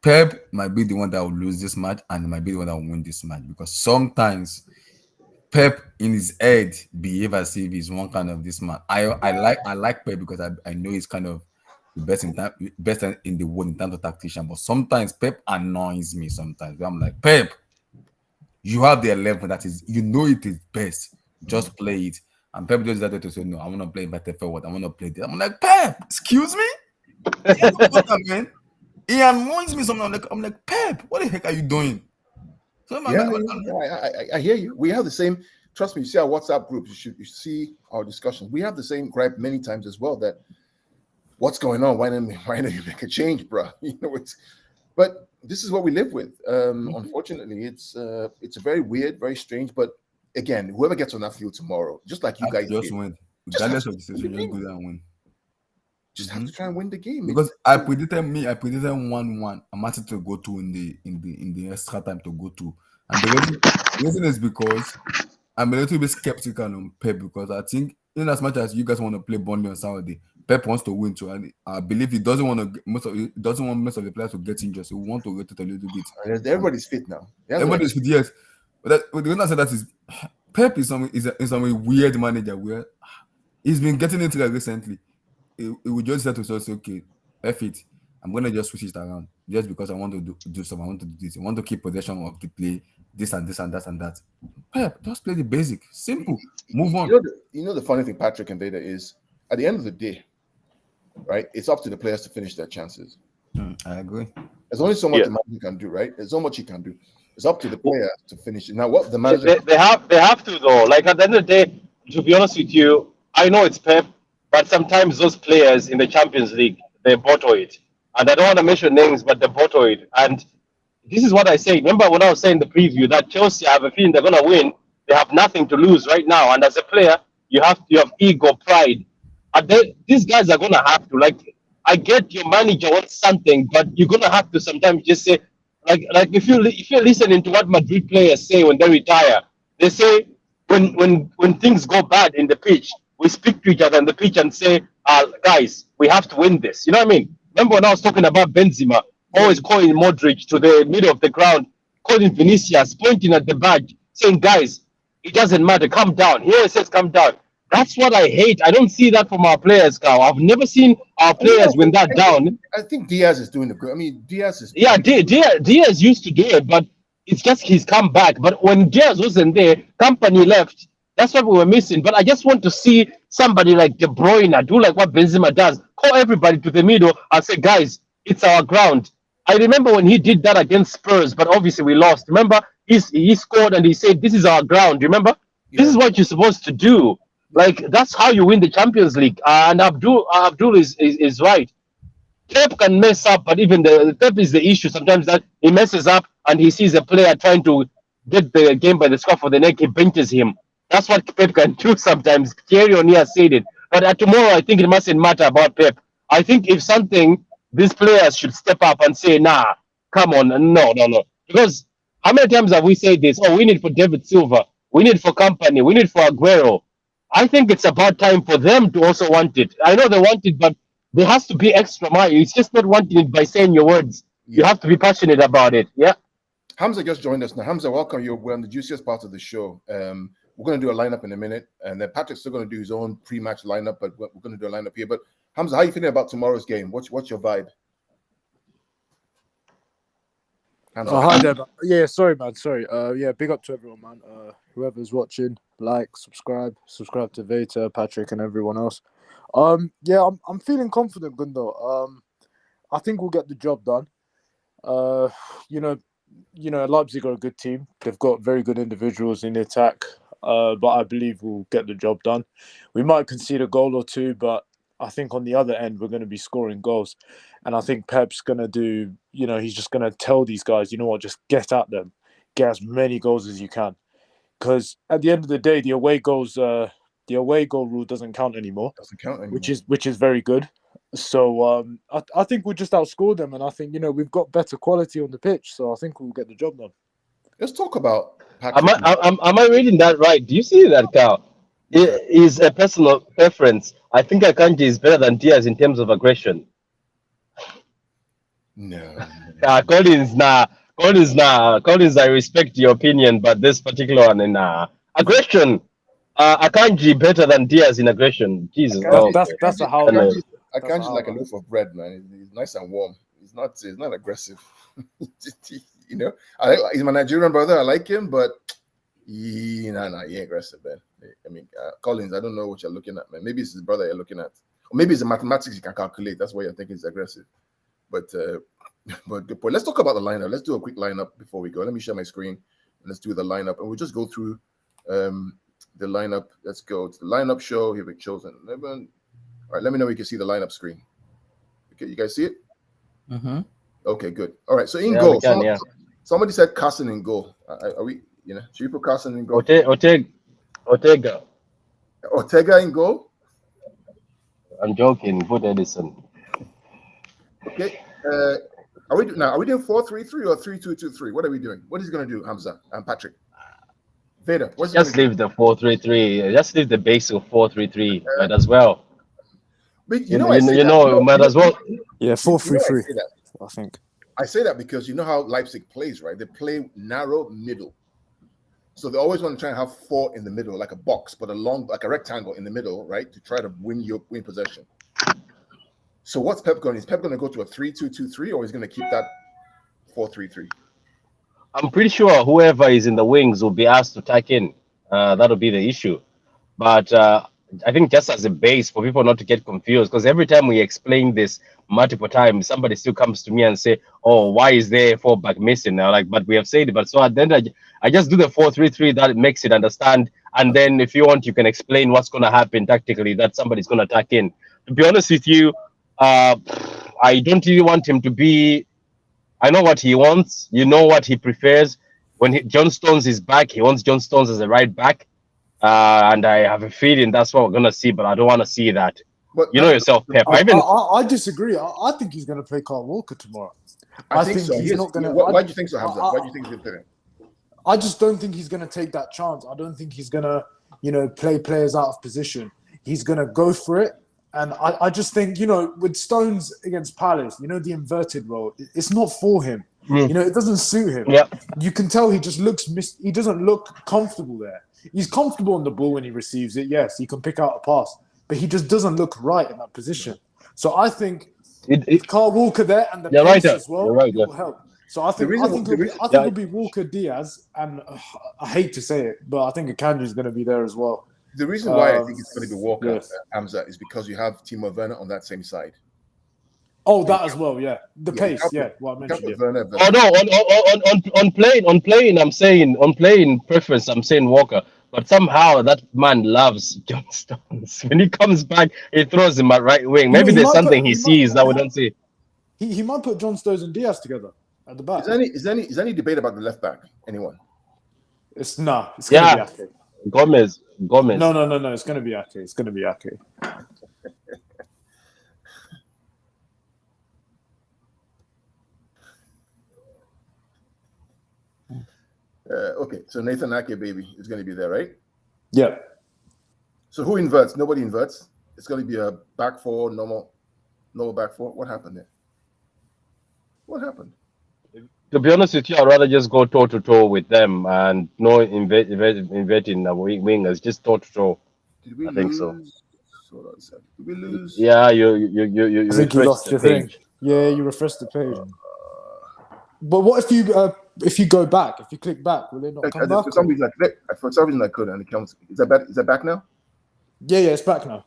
Pep might be the one that will lose this match and might be the one that will win this match, because sometimes Pep in his head behave as if he's one kind of this man. I like Pep because I know he's kind of the best in the world in terms of tactician, but sometimes Pep annoys me sometimes. I'm like, Pep, you have the 11 that is, you know it is best. Just play it. And Pep just decided to say, no, I want to play better forward. I want to play this. I'm like, Pep, excuse me? Man. He annoys me sometimes. I'm like, Pep, what the heck are you doing? So I hear you. We have the same, trust me, you see our WhatsApp group, you should see our discussion. We have the same gripe many times as well, that what's going on? Why don't you make a change, bro? You know, but this is what we live with. Unfortunately, it's very weird, very strange, but again, whoever gets on that field tomorrow, just like you guys just win. Regardless of the situation, just go there and win. Just have to try and win the game. Because I predicted 1-1. I'm asking to go to in the extra time to go to. And the reason is because I'm a little bit skeptical on Pep, because I think in as much as you guys want to play Burnley on Saturday, Pep wants to win too. And I believe he doesn't want most of the players to get injured. So he wants to rotate a little bit. Everybody's fit now. Everybody's fit, yes. But the reason I said that is Pep is a weird manager where he's been getting into it recently. It would just say to us, okay, F it. I'm going to just switch it around just because I want to do something. I want to do this. I want to keep possession of the play, this and this and that and that. Pep, just play the basic. Simple. Move on. You know the funny thing, Patrick and Vader, is at the end of the day, right, it's up to the players to finish their chances. I agree. There's only so much the manager can do, right? There's so much he can do. It's up to the player to finish it. Now, what the manager... They have to, though. Like, at the end of the day, to be honest with you, I know it's Pep, but sometimes those players in the Champions League, they bottle it. And I don't want to mention names, but they bottle it. And this is what I say. Remember when I was saying in the preview that Chelsea, I have a feeling they're going to win. They have nothing to lose right now. And as a player, you have ego, pride. And these guys are going to have to, like, I get your manager wants something, but you're going to have to sometimes just say, like if you're listening to what Madrid players say when they retire, they say when things go bad in the pitch, we speak to each other on the pitch and say, guys, we have to win this. You know what I mean? Remember when I was talking about Benzema, always calling Modric to the middle of the ground, calling Vinicius, pointing at the badge, saying, guys, it doesn't matter, calm down. Here it says calm down. That's what I hate. I don't see that from our players, Carl. I've never seen our players when they're down. I think Diaz is doing the good. I mean, Diaz is... Yeah, Diaz used to do it, but it's just he's come back. But when Diaz wasn't there, company left. That's what we were missing. But I just want to see somebody like De Bruyne do like what Benzema does. Call everybody to the middle and say, guys, it's our ground. I remember when he did that against Spurs, but obviously we lost. Remember, he scored and he said, this is our ground. Remember? Yeah. This is what you're supposed to do. Like, that's how you win the Champions League. And Abdul is right. Pep can mess up, but even the Pep is the issue. Sometimes that he messes up and he sees a player trying to get the game by the scruff of the neck, he benches him. That's what Pep can do sometimes. Thierry O'Neill said it. But tomorrow, I think it mustn't matter about Pep. I think if something, these players should step up and say, nah, come on, no. Because how many times have we said this? Oh, we need for David Silva. We need for Company. We need for Aguero. I think it's about time for them to also want it. I know they want it, but there has to be extra mile. It's just not wanting it by saying your words. Yeah. You have to be passionate about it. Yeah. Hamza just joined us now. Hamza, welcome. We're on the juiciest part of the show. We're going to do a lineup in a minute, and then Patrick's still going to do his own pre-match lineup, but we're going to do a lineup here. But Hamza, how are you feeling about tomorrow's game? What's your vibe? Hamza. Oh, hi there, man. Yeah, sorry, man. Sorry. Yeah, big up to everyone, man. Whoever's watching, like, subscribe to Veta, Patrick, and everyone else. Yeah, I'm feeling confident, Gundo. I think we'll get the job done. You know, Leipzig are a good team. They've got very good individuals in the attack. But I believe we'll get the job done. We might concede a goal or two, but I think on the other end we're going to be scoring goals. And I think Pep's going to do, he's just going to tell these guys, you know what, just get at them, get as many goals as you can. Because at the end of the day, the away goal rule doesn't count anymore. Doesn't count anymore. Which is very good. So I think we'll just outscore them, and I think we've got better quality on the pitch, so I think we'll get the job done. Let's talk about Am I reading that right? Do you see that, Cal? It is a personal preference. I think Akanji is better than Diaz in terms of aggression. No. Collins, Collins, I respect your opinion, but this particular one, aggression. Akanji better than Diaz in aggression. Jesus, that's a how. Akanji's like a loaf of bread, man. He's nice and warm. He's not aggressive. He's my Nigerian brother. I like him, but he ain't aggressive, man. I mean, Collins, I don't know what you're looking at, man. Maybe it's his brother you're looking at, or maybe it's the mathematics you can calculate. That's why you're thinking he's aggressive. But good point. Let's talk about the lineup. Let's do a quick lineup before we go. Let me share my screen. Let's do the lineup, and we'll just go through the lineup. Let's go to the lineup show. Here we chosen 11. All right, let me know if you can see the lineup screen. Okay, you guys see it? Mm-hmm. Okay, good. All right, so in goal, can, somebody said Carson in goal. Are we? Should we put Carson in goal? Ortega in goal. I'm joking. Put Edison. Okay. Are we doing 4-3-3 or 3-2-2-3? What are we doing? What is he going to do, Hamza and Patrick? Vader, what's just leave the 4-3-3. Just leave the base of 4-3-3 might as well. But might as well. Yeah, 4-3-3. I think. I say that because you know how Leipzig plays, right? They play narrow middle. So they always want to try and have 4 in the middle, like a box, but like a rectangle in the middle, right? To try to win possession. So what's Pep going? Is Pep going to go to a 3-2-2-3 or is he going to keep that 4-3-3? I'm pretty sure whoever is in the wings will be asked to tack in. That'll be the issue. But I think just as a base for people not to get confused, because every time we explain this multiple times, somebody still comes to me and say, "Oh, why is there 4 back missing?" Now, but we have said it. But so then I just do the 4-3-3 that makes it understand. And then if you want, you can explain what's going to happen tactically that somebody's going to tack in. To be honest with you, I don't really want him to be. I know what he wants. You know what he prefers. When John Stones is back, he wants John Stones as a right back. And I have a feeling that's what we're going to see, but I don't want to see that. But you know yourself, Pep. I disagree. I think he's going to play Kyle Walker tomorrow. I think so. He's not going to. Why do you think so, Hamza? Why do you think he's going to play? I just don't think he's going to take that chance. I don't think he's going to, play players out of position. He's going to go for it. And I just think, with Stones against Palace, the inverted role, it's not for him. It doesn't suit him. Yeah. You can tell he just looks he doesn't look comfortable there. He's comfortable on the ball when he receives it. Yes, he can pick out a pass, but he just doesn't look right in that position. So I think if Kyle Walker there and the pace as well, it will help. So I think it'll be Walker Diaz, and I hate to say it, but I think Akanji is going to be there as well. The reason why I think it's going to be Walker, Hamza, is because you have Timo Werner on that same side. Oh, that as well, yeah. The pace, what I mentioned. Oh no, on playing, I'm saying on playing preference, I'm saying Walker. But somehow that man loves John Stones. When he comes back, he throws him at right wing. Maybe there's something he sees that we don't see. He might put John Stones and Diaz together at the back. Is there any debate about the left back? Anyone? It's gonna be Ake. Gomez. No. It's gonna be Ake. It's gonna be Ake. Okay, so Nathan Ake, baby, is going to be there, right? Yeah. So who inverts? Nobody inverts. It's going to be a back 4, normal back 4. What happened there? What happened? To be honest with you, I'd rather just go toe-to-toe with them and no inverting the wingers, just toe-to-toe. Did we think so. Did we lose? Yeah, you I think you lost your thing. Yeah, you refreshed the page. But what if you go back? If you click back, will it not come back? For some reason I could, and it counts. Is that back now? Yeah, it's back now.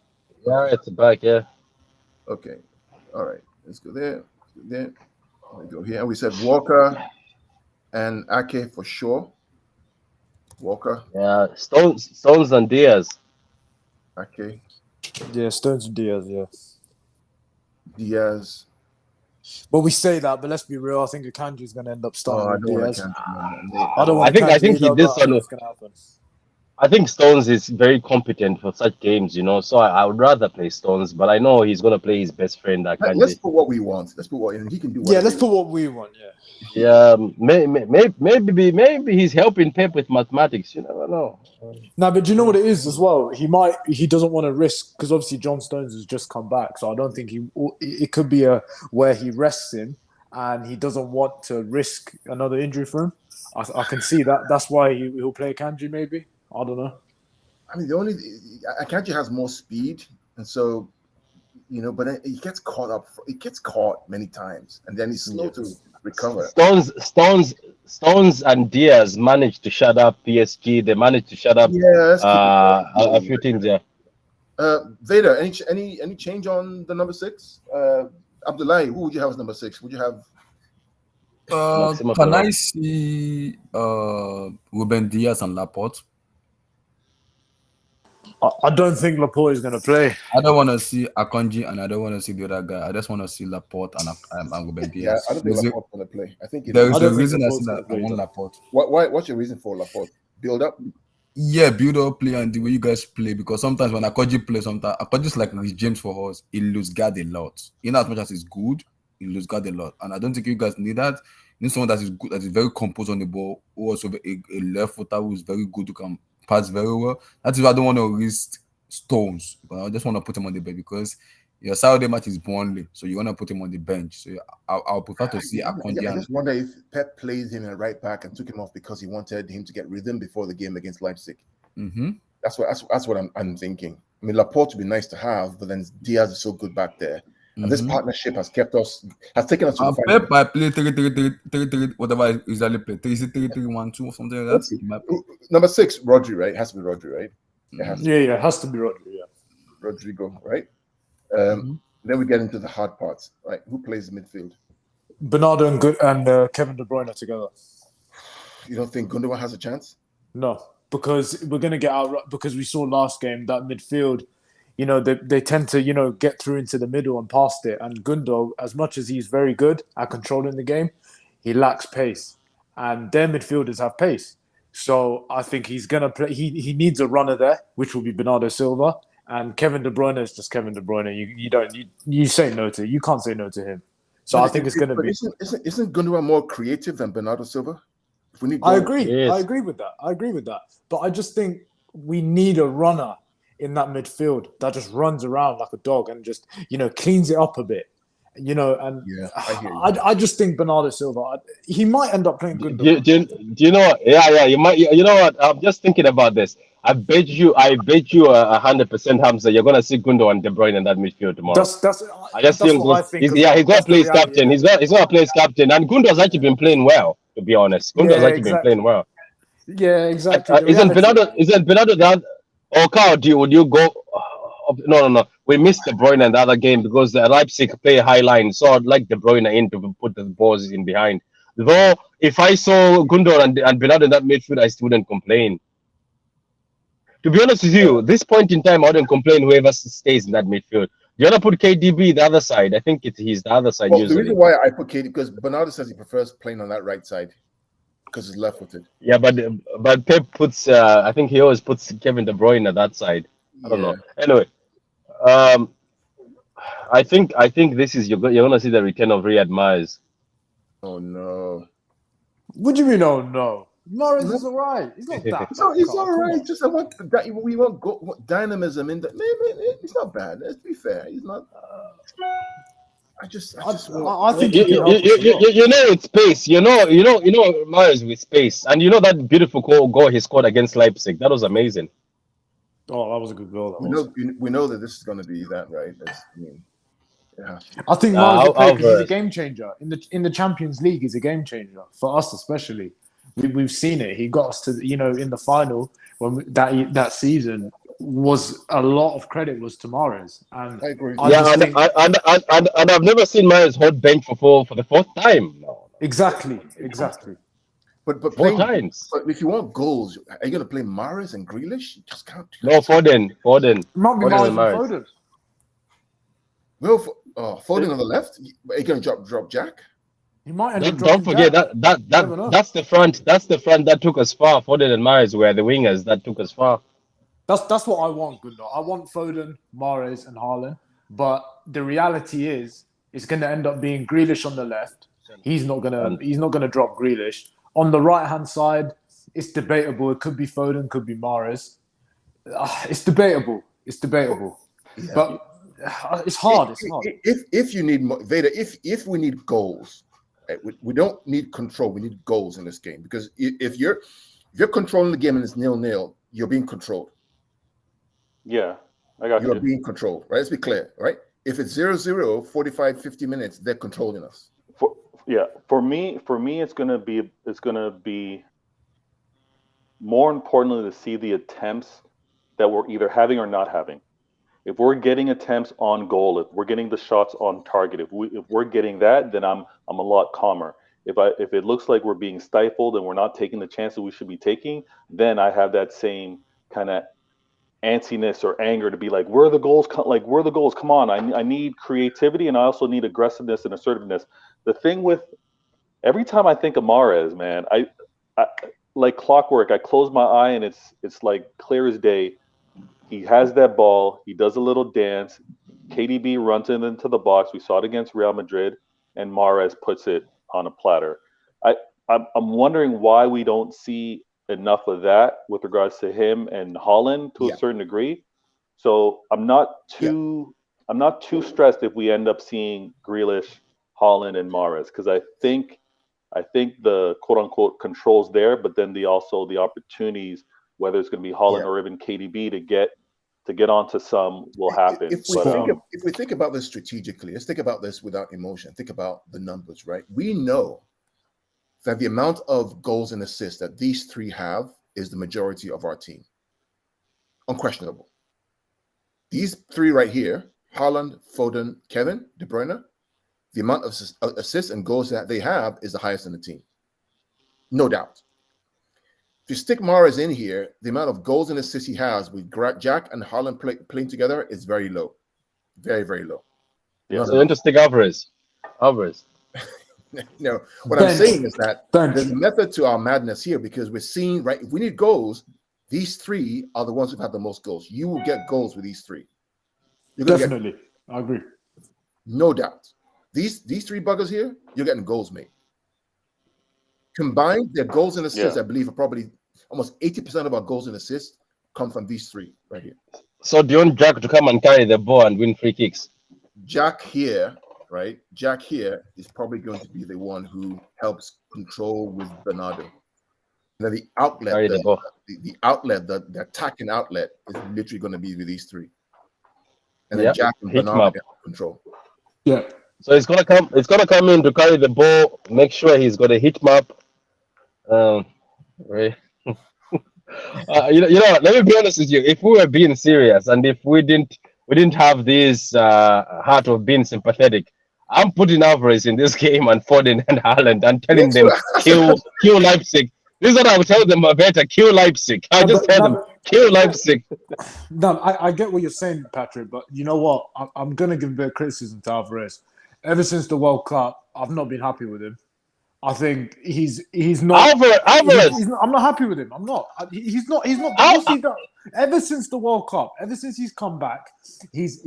Yeah, it's back. Yeah. Okay. All right. Let's go there. Let's go there. We go here. And we said Walker and Ake for sure. Walker, Yeah. Stones and Diaz. Ake, Yeah, Stones and Diaz. Yeah. Diaz. But we say that, but let's be real. I think Akanji is going to end up Oh, starting I with don't want Diaz. to I don't want I think he either, did but I so. think it's going to happen. I think Stones is very competent for such games, you know. So I would rather play Stones, but I know he's gonna play his best friend Let's Akanji. put what we want. Let's put what, and he can do Yeah, whatever. let's put what we want. Yeah. Yeah, maybe he's helping Pep with mathematics. You never know. No, but do you know what it is as well? He doesn't want to risk because obviously John Stones has just come back, so I don't think it could be a where he rests him and he doesn't want to risk another injury for him. I can see that. That's why he'll play Kanji maybe. I don't know. I mean, Akanji has more speed, and so but he gets caught up. He gets caught many times, and then he's slow to recover. Stones and Diaz managed to shut up PSG. They managed to shut up a few teams. Yeah. Vader, any change on the number 6? Abdullahi, who would you have as number 6? Would you have? Can I see Ruben Diaz and Laporte? I don't think Laporte is going to play. I don't want to see Akanji and I don't want to see the other guy. I just want to see Laporte and Ruben Diaz. Yeah, I don't think Laporte's going to play. I think there is a reason I said that I want Laporte. What's your reason for Laporte? Build up? Yeah, build up play and the way you guys play, because sometimes when Akanji plays, sometimes Akanji's like Rich James for us. He lose guard a lot. In as much as he's good, he lose guard a lot. And I don't think you guys need that. You need someone that is good, that is very composed on the ball, who also a left footer who is very good, who can pass very well. That is why I don't want to risk Stones, but I just want to put him on the bench because your Saturday match is Burnley, so you want to put him on the bench. So I'll prefer to see Akanji. I just wonder if Pep plays him at right back and took him off because he wanted him to get rhythm before the game against Leipzig. Mm-hmm. That's what I'm thinking. I mean, Laporte would be nice to have, but then Diaz is so good back there. And this partnership has taken us to the final. Pep, I play 3-3, whatever exactly play 3-3-1-2 or something like that. Number 6, Rodri, right? It has to be Rodri, right? It has to be Rodri. Yeah, Rodrigo, right? Then we get into the hard parts, right? Who plays midfield? Bernardo and Kevin De Bruyne together. You don't think Gundogan has a chance? No, because we're going to get out. Because we saw last game that midfield, they tend to, get through into the middle and past it. And Gundo, as much as he's very good at controlling the game, he lacks pace. And their midfielders have pace. So I think he's going to play. He needs a runner there, which will be Bernardo Silva. And Kevin De Bruyne is just Kevin De Bruyne. You say no to. You can't say no to him. So I think it's going to be. Isn't Gundogan more creative than Bernardo Silva? If we need I agree. Yes. I agree with that. But I just think we need a runner in that midfield that just runs around like a dog and just cleans it up a bit. And I hear you. I just think Bernardo Silva, he might end up playing good. Do you know what? Yeah, you might. You know what? I'm just thinking about this. I bet you 100%, Hamza, you're gonna see Gundo and De Bruyne in that midfield tomorrow. I just think he's gonna play his captain. He's gonna play his captain, and Gundo's actually been playing well. To be honest, Gundo's been playing well. Yeah, exactly. Isn't Bernardo that? Or Carl, would you go? No. We missed De Bruyne in the other game because the Leipzig play high line, so I'd like De Bruyne in to put the balls in behind. Though, if I saw Gundo and Bernardo in that midfield, I still wouldn't complain. To be honest with you, this point in time, I wouldn't complain whoever stays in that midfield. You want to put KDB the other side? I think he's the other side. Well, the reason why I put KDB because Bernardo says he prefers playing on that right side because he's left-footed. Yeah, but Pep puts. I think he always puts Kevin De Bruyne at that side. I don't know. Anyway, I think this is you're gonna see the return of Riyad Mahrez. Oh no! What do you mean? Oh no! Mahrez is alright. He's not that. He's alright. Just we want dynamism in that. It's not bad. Let's be fair. He's not. I think it's pace. Mahrez with space, and that beautiful goal he scored against Leipzig. That was amazing. Oh, that was a good goal. We know that this is going to be that, right? I think Mahrez is a game changer in the Champions League. He's a game changer for us, especially. We've seen it. He got us to in the final when that season. was a lot of credit was to Mahrez, and I agree. I Yeah, just and, think and I've never seen Mahrez hot bench for the fourth time. No, exactly. But four playing, times. but if you want goals, are you going to play Mahrez and Grealish? You just can't. No, Foden. It might be Foden Mahrez and and Mahrez. Foden. Well, Foden on the left. Are you going to drop Jack? He might end up Don't dropping forget Jack. Never know. that's the front. That's the front that took us far. Foden and Mahrez were the wingers that took us far. That's what I want, Gundo. I want Foden, Mahrez, and Haaland. But the reality is, it's going to end up being Grealish on the left. He's not gonna drop Grealish. On the right hand side, it's debatable. It could be Foden, could be Mahrez. It's debatable. Yeah. But it's hard. If you need Vader, if we need goals, we don't need control. We need goals in this game, because if you're controlling the game and it's 0-0, you're being controlled. Yeah, I got You're you. being controlled, right? Let's be clear, right? If it's 0-0, 45, 50 minutes, they're controlling us. For me, it's gonna be more importantly to see the attempts that we're either having or not having. If we're getting attempts on goal, if we're getting the shots on target, if we're getting that, then I'm a lot calmer. If it looks like we're being stifled and we're not taking the chances we should be taking, then I have that same kind of antsiness or anger to be like, where are the goals? Where are the goals? Come on, I need creativity, and I also need aggressiveness and assertiveness. The thing with every time I think of Mahrez, man, I like clockwork. I close my eye and it's like clear as day. He has that ball. He does a little dance. KDB runs it into the box. We saw it against Real Madrid, and Mahrez puts it on a platter. I'm wondering why we don't see enough of that with regards to him and Haaland to a certain degree. So I'm not too stressed if we end up seeing Grealish, Haaland, and Mahrez, because I think the quote unquote controls there, but then the opportunities, whether it's going to be Haaland or even KDB to get onto some, will happen. If we think about this strategically, let's think about this without emotion. Think about the numbers, right? We know that the amount of goals and assists that these three have is the majority of our team. Unquestionable. These three right here, Haaland, Foden, Kevin, De Bruyne, the amount of assists and goals that they have is the highest in the team. No doubt. If you stick Mahrez in here, the amount of goals and assists he has with Jack and Haaland playing together is very low. Very, very low. Yeah. So interesting, Alvarez. No, what I'm saying is that there's a method to our madness here, because we're seeing, right, if we need goals, these three are the ones who've had the most goals. You will get goals with these three. Definitely. I agree. No doubt. These three buggers here, you're getting goals, mate. Combined, their goals and assists, I believe, are probably almost 80% of our goals and assists come from these three right here. So do you want Jack to come and carry the ball and win free kicks? Jack here, right? Jack here is probably going to be the one who helps control with Bernardo. And then the outlet, the outlet, the attacking outlet is literally going to be with these three. And then Jack and Bernardo get control. Yeah. So it's gonna come in to carry the ball, make sure he's got a heat map. Right. You know, let me be honest with you. If we were being serious and if we didn't have this heart of being sympathetic, I'm putting Alvarez in this game and Foden and Haaland and telling them kill Leipzig. This is what I would tell them, better kill Leipzig. I just tell them kill Leipzig. No, I get what you're saying, Patrick, but you know what? I'm gonna give a bit of criticism to Alvarez. Ever since the World Cup, I've not been happy with him. I think he's not. Alvarez. I'm not happy with him. I'm not. He's not. What's he done? Ever since the World Cup, ever since he's come back, his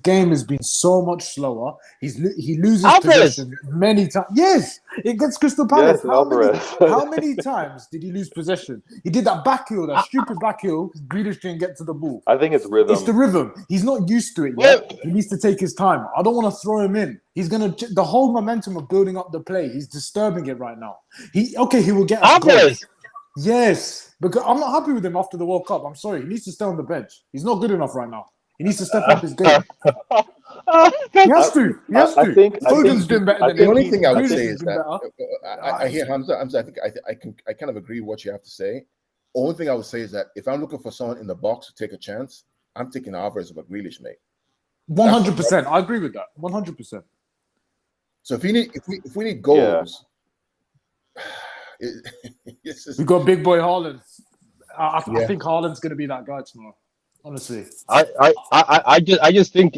game has been so much slower. He loses possession many times. Yes, against Crystal Palace. Yes, how many times did he lose possession? He did that back heel, that stupid back heel. Grealish didn't get to the ball. I think it's rhythm. It's the rhythm. He's not used to it yet. He needs to take his time. I don't want to throw him in. He's the whole momentum of building up the play. He's disturbing it right now. He will get us goals. Yes, because I'm not happy with him after the World Cup. I'm sorry. He needs to stay on the bench. He's not good enough right now. He needs to step up his game. He has to. I think Foden's doing better than him. The only thing I would say is better. that I hear Hamza. I kind of agree with what you have to say. only thing I would say is that if I'm looking for someone in the box to take a chance, I'm taking Alvarez over Grealish, mate. 100%. I agree with that. 100%. So if we need goals, we got big boy Haaland. I think Haaland's going to be that guy tomorrow. Honestly, I just think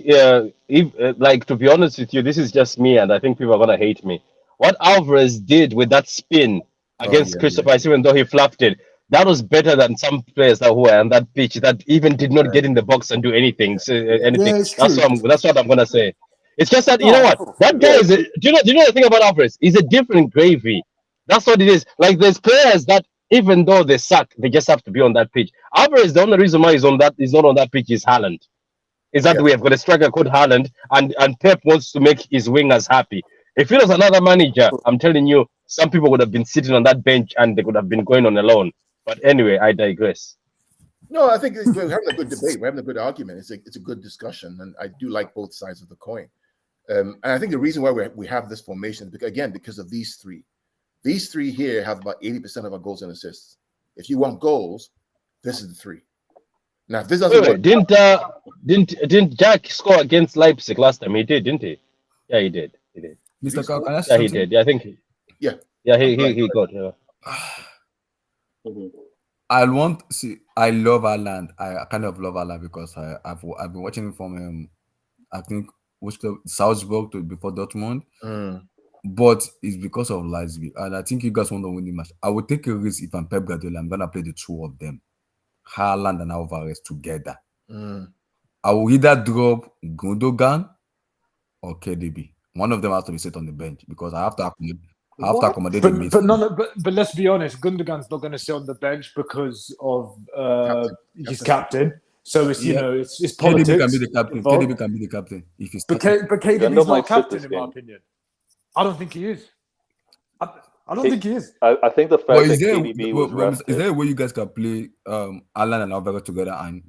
like, to be honest with you, this is just me, and I think people are gonna hate me. What Alvarez did with that spin against Crystal Palace, even though he fluffed it, that was better than some players that who were on that pitch that even did not get in the box and do anything. it's true. That's what I'm gonna say. It's just that, you know what, that guy is. Do you know the thing about Alvarez? He's a different gravy. That's what it is. Like, there's players that, even though they suck, they just have to be on that pitch. Alvarez, the only reason why he's not on that pitch is Haaland. Is that we have got a striker called Haaland, and Pep wants to make his wingers happy. If it was another manager, I'm telling you, some people would have been sitting on that bench and they could have been going on alone. But anyway, I digress. No, I think we're having a good debate. We're having a good argument. It's a good discussion, and I do like both sides of the coin. And I think the reason why we have this formation is because of these three. These three here have about 80% of our goals and assists. If you want goals, this is the three. Now, if this doesn't work, didn't Jack score against Leipzig last time? He did, didn't he? Yeah, he did. Mr. Carl, can I ask Yeah, he something? did. Yeah, I think. Yeah. Yeah, he got. Yeah. I love Haaland. I kind of love Haaland because I've been watching him from I think which club, Salzburg before Dortmund. But it's because of Leipzig, and I think you guys want to win the match. I would take a risk if I'm Pep Guardiola. I'm gonna play the two of them, Haaland and Alvarez together. I will either drop Gundogan or KDB. One of them has to be set on the bench because I have to accommodate the midfield. But let's be honest, Gundogan's not going to sit on the bench because of his captain. So it's it's politics. KDB can be the captain. KDB can be the captain if he's. But KDB's not captain in my opinion. I don't think he is. I don't think he is. I think the fact that KDB was rested. Is there a way you guys can play Haaland and Alvarez together? And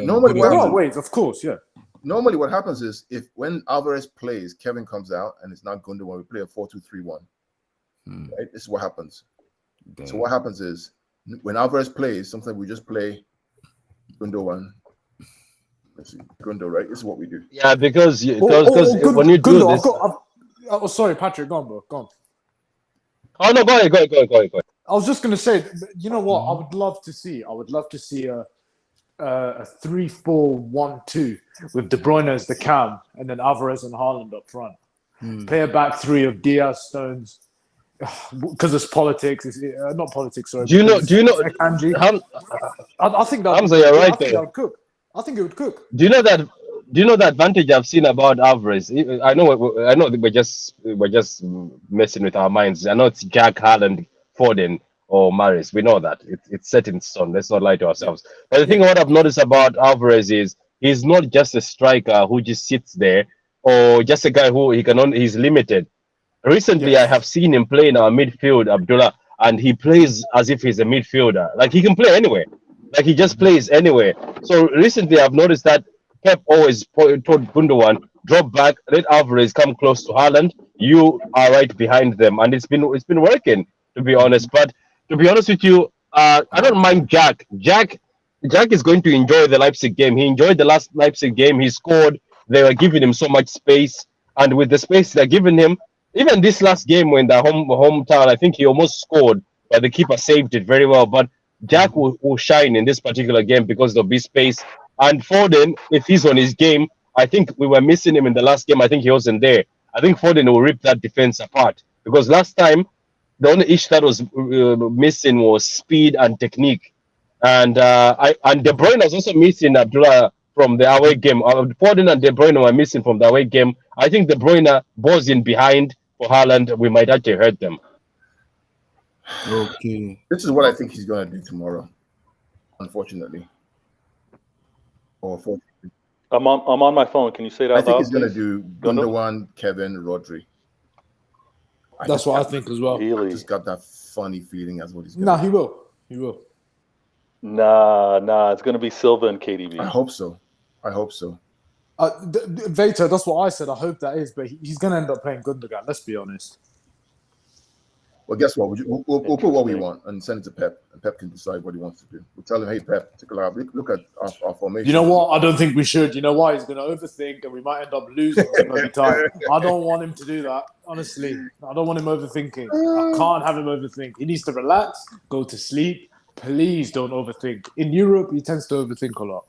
normally, ways, of course, yeah. Normally, what happens is when Alvarez plays, Kevin comes out, and it's not Gundogan. We play a 4-2-3-1. Right? This is what happens. Damn. So what happens is when Alvarez plays, sometimes we just play Gundogan. Let's see, Gundo, right? This is what we do. Yeah, because when you do this. Sorry, Patrick, go on, bro. Go on. Oh no, go ahead. I was just gonna say, you know what? I would love to see a 3-4-1-2 with De Bruyne as the cam and then Alvarez and Haaland up front. Play a back three of Diaz, Stones, because it's politics. It's not politics. Sorry. Do you know? Akanji. I think that. Hamza, you're right there. I think it would cook. Do you know that? Do you know the advantage I've seen about Alvarez? I know we're just messing with our minds. I know it's Jack, Haaland, Foden, or Maris. We know that it's set in stone. Let's not lie to ourselves. But the thing what I've noticed about Alvarez is he's not just a striker who just sits there, or just a guy who he's limited. Recently, I have seen him play in our midfield, Abdullah, and he plays as if he's a midfielder. Like, he can play anywhere. Like, he just plays anywhere. So recently, I've noticed that Pep always told Gundogan, drop back, let Alvarez come close to Haaland. You are right behind them, and it's been working, to be honest. But to be honest with you, I don't mind Jack. Jack is going to enjoy the Leipzig game. He enjoyed the last Leipzig game. He scored. They were giving him so much space, and with the space they're giving him, even this last game when the hometown, I think he almost scored, but the keeper saved it very well. But Jack will shine in this particular game because there'll be space. And Foden, if he's on his game, I think we were missing him in the last game. I think he wasn't there. I think Foden will rip that defense apart because last time the only issue that was missing was speed and technique. And De Bruyne was also missing, Abdullah, from the away game. Foden and De Bruyne were missing from the away game. I think De Bruyne was in behind for Haaland. We might actually hurt them. Okay. This is what I think he's going to do tomorrow, unfortunately. I'm on my phone. Can you say that? I think he's going to do Gundogan, Kevin, Rodri. That's what I think as well. I just got that funny feeling as what he's going to do. He will. He will. Nah. It's going to be Silva and KDB. I hope so. Veta, that's what I said. I hope that is, but he's going to end up playing Gundogan. Let's be honest. Well, guess what? We'll put what we want and send it to Pep, and Pep can decide what he wants to do. We'll tell him, hey, Pep, take a look at our formation. You know what? I don't think we should. You know why? He's going to overthink, and we might end up losing some every time. I don't want him to do that. Honestly, I don't want him overthinking. I can't have him overthink. He needs to relax, go to sleep. Please don't overthink. In Europe, he tends to overthink a lot.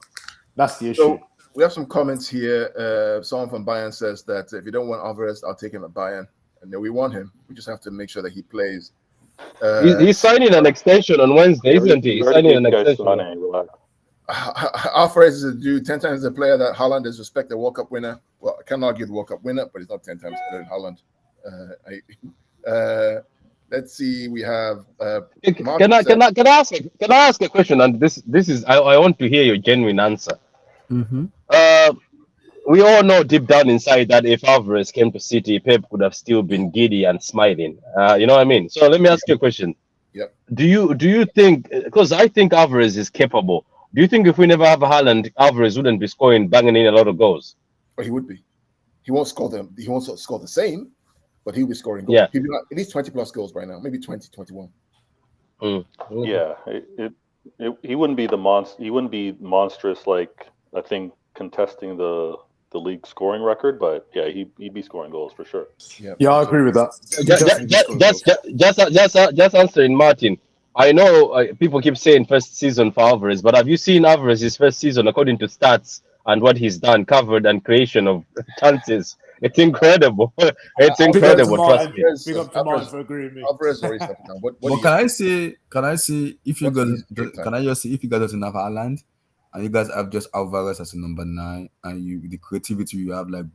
That's the issue. So we have some comments here. Someone from Bayern says that if you don't want Alvarez, I'll take him at Bayern. And then we want him. We just have to make sure that he plays. He's signing an extension on Wednesday, isn't he? He's signing an extension. Alvarez is a dude 10 times the player that Haaland is, respected World Cup winner. Well, I can't argue the World Cup winner, but he's not 10 times better than Haaland. Let's see. We have. Can I ask a question? And this is I want to hear your genuine answer. Mm-hmm. We all know deep down inside that if Alvarez came to City, Pep would have still been giddy and smiling. You know what I mean? So let me ask you a question. Yep. Do you think, because I think Alvarez is capable, do you think if we never have Haaland, Alvarez wouldn't be banging in a lot of goals? But he would be. He won't score them. He won't score the same, but he'll be scoring goals. Yeah. He'll be like at least 20 plus goals right now, maybe 20, 21. Yeah, he wouldn't be he wouldn't be monstrous like I think contesting the league scoring record, but yeah, he'd be scoring goals for sure. Yeah, I agree with that. Just answering Martin. I know people keep saying first season for Alvarez, but have you seen Alvarez's first season according to stats and what he's done, covered and creation of chances? It's incredible. It's incredible. Trust me. Big up to Martin for agreeing with me. Alvarez already stepped down. But can I say if you guys doesn't have Haaland and you guys have just Alvarez as a number 9 and the creativity you have like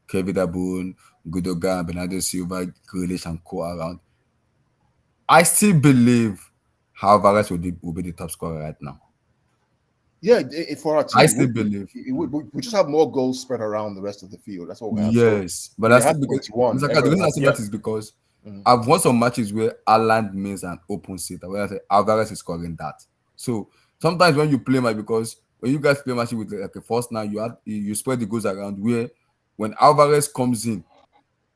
Kevin De Bruyne, Gundogan, Bernardo Silva, Grealish and co around, I still believe Alvarez will be the top scorer right now. Yeah, for our team, I still believe we just have more goals spread around the rest of the field. That's what we have. Yes, but that's because the reason I say that is because I've won some matches where Haaland means an open sitter, where I say Alvarez is scoring that. So sometimes when you play match, because when you guys play match with like a first 9, you spread the goals around. Where when Alvarez comes in,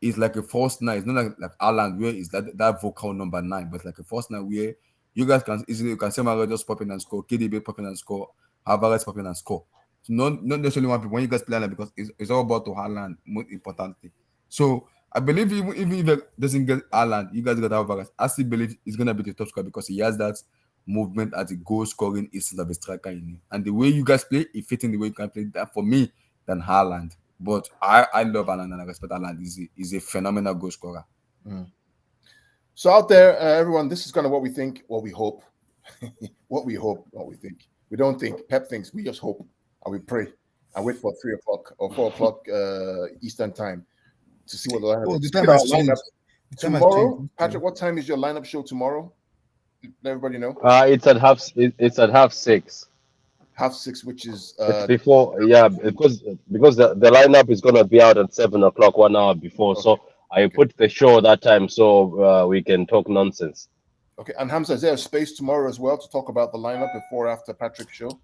it's like a first 9. It's not like Haaland where it's that vocal number 9, but like a first 9 where you guys can easily say Mario just pop in and score, KDB pop in and score, Alvarez pop in and score. So not necessarily one people when you guys play Haaland, because it's all about to Haaland more importantly. So I believe even if it doesn't get Haaland, you guys got Alvarez. I still believe he's gonna be the top scorer because he has that movement at the goal scoring instead of a striker in him. And the way you guys play, it fits in the way you can play that for me than Haaland. But I love Haaland and I respect Haaland. He's a phenomenal goal scorer. So out there, everyone, this is kind of what we think, what we hope, what we hope, what we think. We don't think. Pep thinks. We just hope and we pray and wait for 3 o'clock or 4 o'clock Eastern time to see what the lineup. Oh, the time has changed. Tomorrow, Patrick, what time is your lineup show tomorrow? Let everybody know. It's at half 6. Half 6, which is it's before, because the lineup is gonna be out at 7 o'clock, 1 hour before. Okay. So I put the show that time so we can talk nonsense. Okay, and Hamza, is there a space tomorrow as well to talk about the lineup before or after Patrick's show?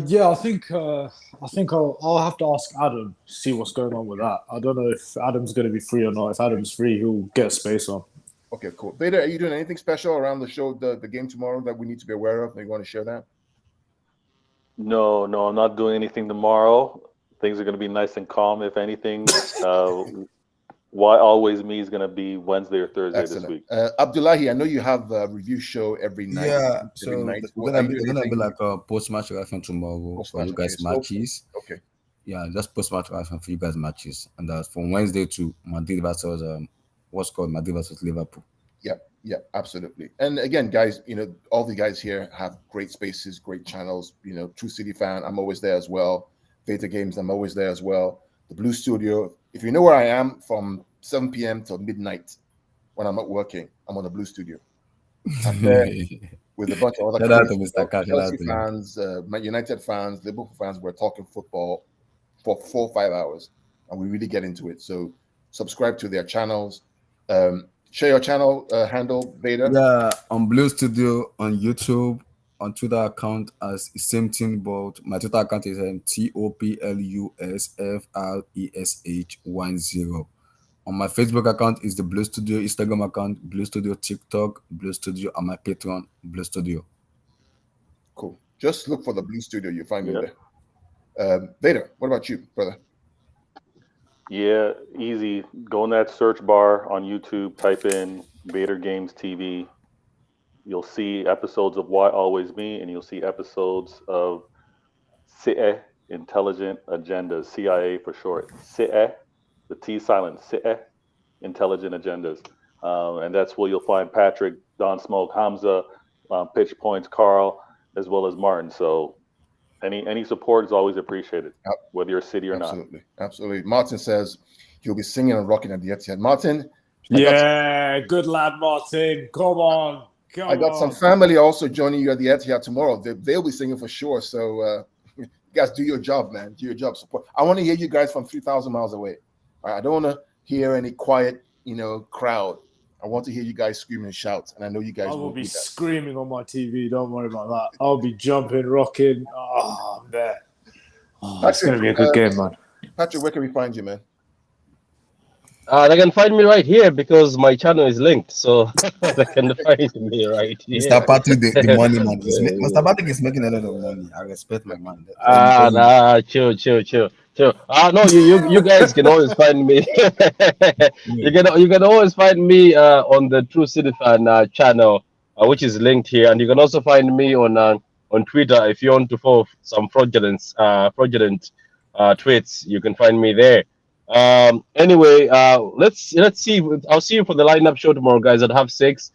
Yeah, I think I'll have to ask Adam, see what's going on with that. I don't know if Adam's going to be free or not. If Adam's free, he'll get a space on. Okay, cool. Beta, are you doing anything special around the show, the game tomorrow that we need to be aware of? You want to share that? No, I'm not doing anything tomorrow. Things are going to be nice and calm. If anything, Why Always Me is going to be Wednesday or Thursday this week. Abdullahi, I know you have a review show every night. Yeah, so it's going to be like a post-match reaction tomorrow for you guys matches. Okay. Yeah, just post-match reaction for you guys matches. And that's from Wednesday to Madrid versus Madrid versus Liverpool. Yeah, absolutely. And again, guys, all the guys here have great spaces, great channels. True City Fan, I'm always there as well. Beta Games, I'm always there as well. The Blue Studio, if you know where I am, from 7 p.m. till midnight when I'm not working, I'm on the Blue Studio. I'm there with a bunch of other Chelsea fans, United fans, Liverpool fans. We're talking football for 4 or 5 hours, and we really get into it. So subscribe to their channels. Share your channel handle, Vader. Yeah, on Blue Studio, on YouTube, on Twitter account as the same thing, but my Twitter account is TOPLUSFRESH10. On my Facebook account is the Blue Studio, Instagram account, Blue Studio, TikTok, Blue Studio, and my Patreon, Blue Studio. Cool. Just look for the Blue Studio. You'll find it there. Vader, what about you, brother? Yeah, easy. Go in that search bar on YouTube, type in Vader Games TV. You'll see episodes of Why Always Me, and you'll see episodes of CIE, Intelligent Agendas, CIA for short. CIE, the T silent, CIE, Intelligent Agendas. And that's where you'll find Patrick, Don Smoke, Hamza, Pitch Points, Carl, as well as Martin. So any support is always appreciated, whether you're a city or not. Absolutely. Martin says he'll be singing and rocking at the Etihad. Martin. Good lad, Martin. Come on. I got some family also joining you at the Etihad tomorrow. They'll be singing for sure. So you guys do your job, man. Do your job. Support. I want to hear you guys from 3,000 miles away. All right? I don't want to hear any quiet, crowd. I want to hear you guys scream and shout, and I know you guys will be screaming on my TV. Don't worry about that. I'll be jumping, rocking. Oh, I'm there. It's going to be a good game, man. Patrick, where can we find you, man? They can find me right here because my channel is linked, so they can find me right here. Mr. Patrick, the money man. Mr. Patrick is making a lot of money. I respect my man. Chill. No, you guys can always find me. You can always find me on the True City Fan channel, which is linked here, and you can also find me on Twitter if you want to follow some fraudulent tweets. You can find me there. Anyway, let's see. I'll see you for the lineup show tomorrow, guys, at 6:30.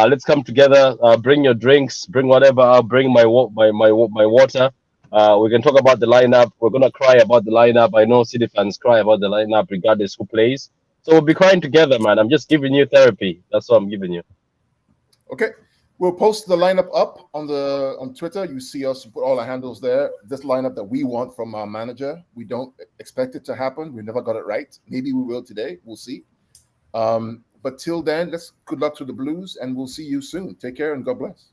Let's come together. Bring your drinks. Bring whatever. I'll bring my water. We can talk about the lineup. We're gonna cry about the lineup. I know City fans cry about the lineup regardless who plays. So we'll be crying together, man. I'm just giving you therapy. That's what I'm giving you. Okay. We'll post the lineup up on Twitter. You see us put all our handles there. This lineup that we want from our manager. We don't expect it to happen. We never got it right. Maybe we will today. We'll see. But till then, good luck to the Blues, and we'll see you soon. Take care and God bless.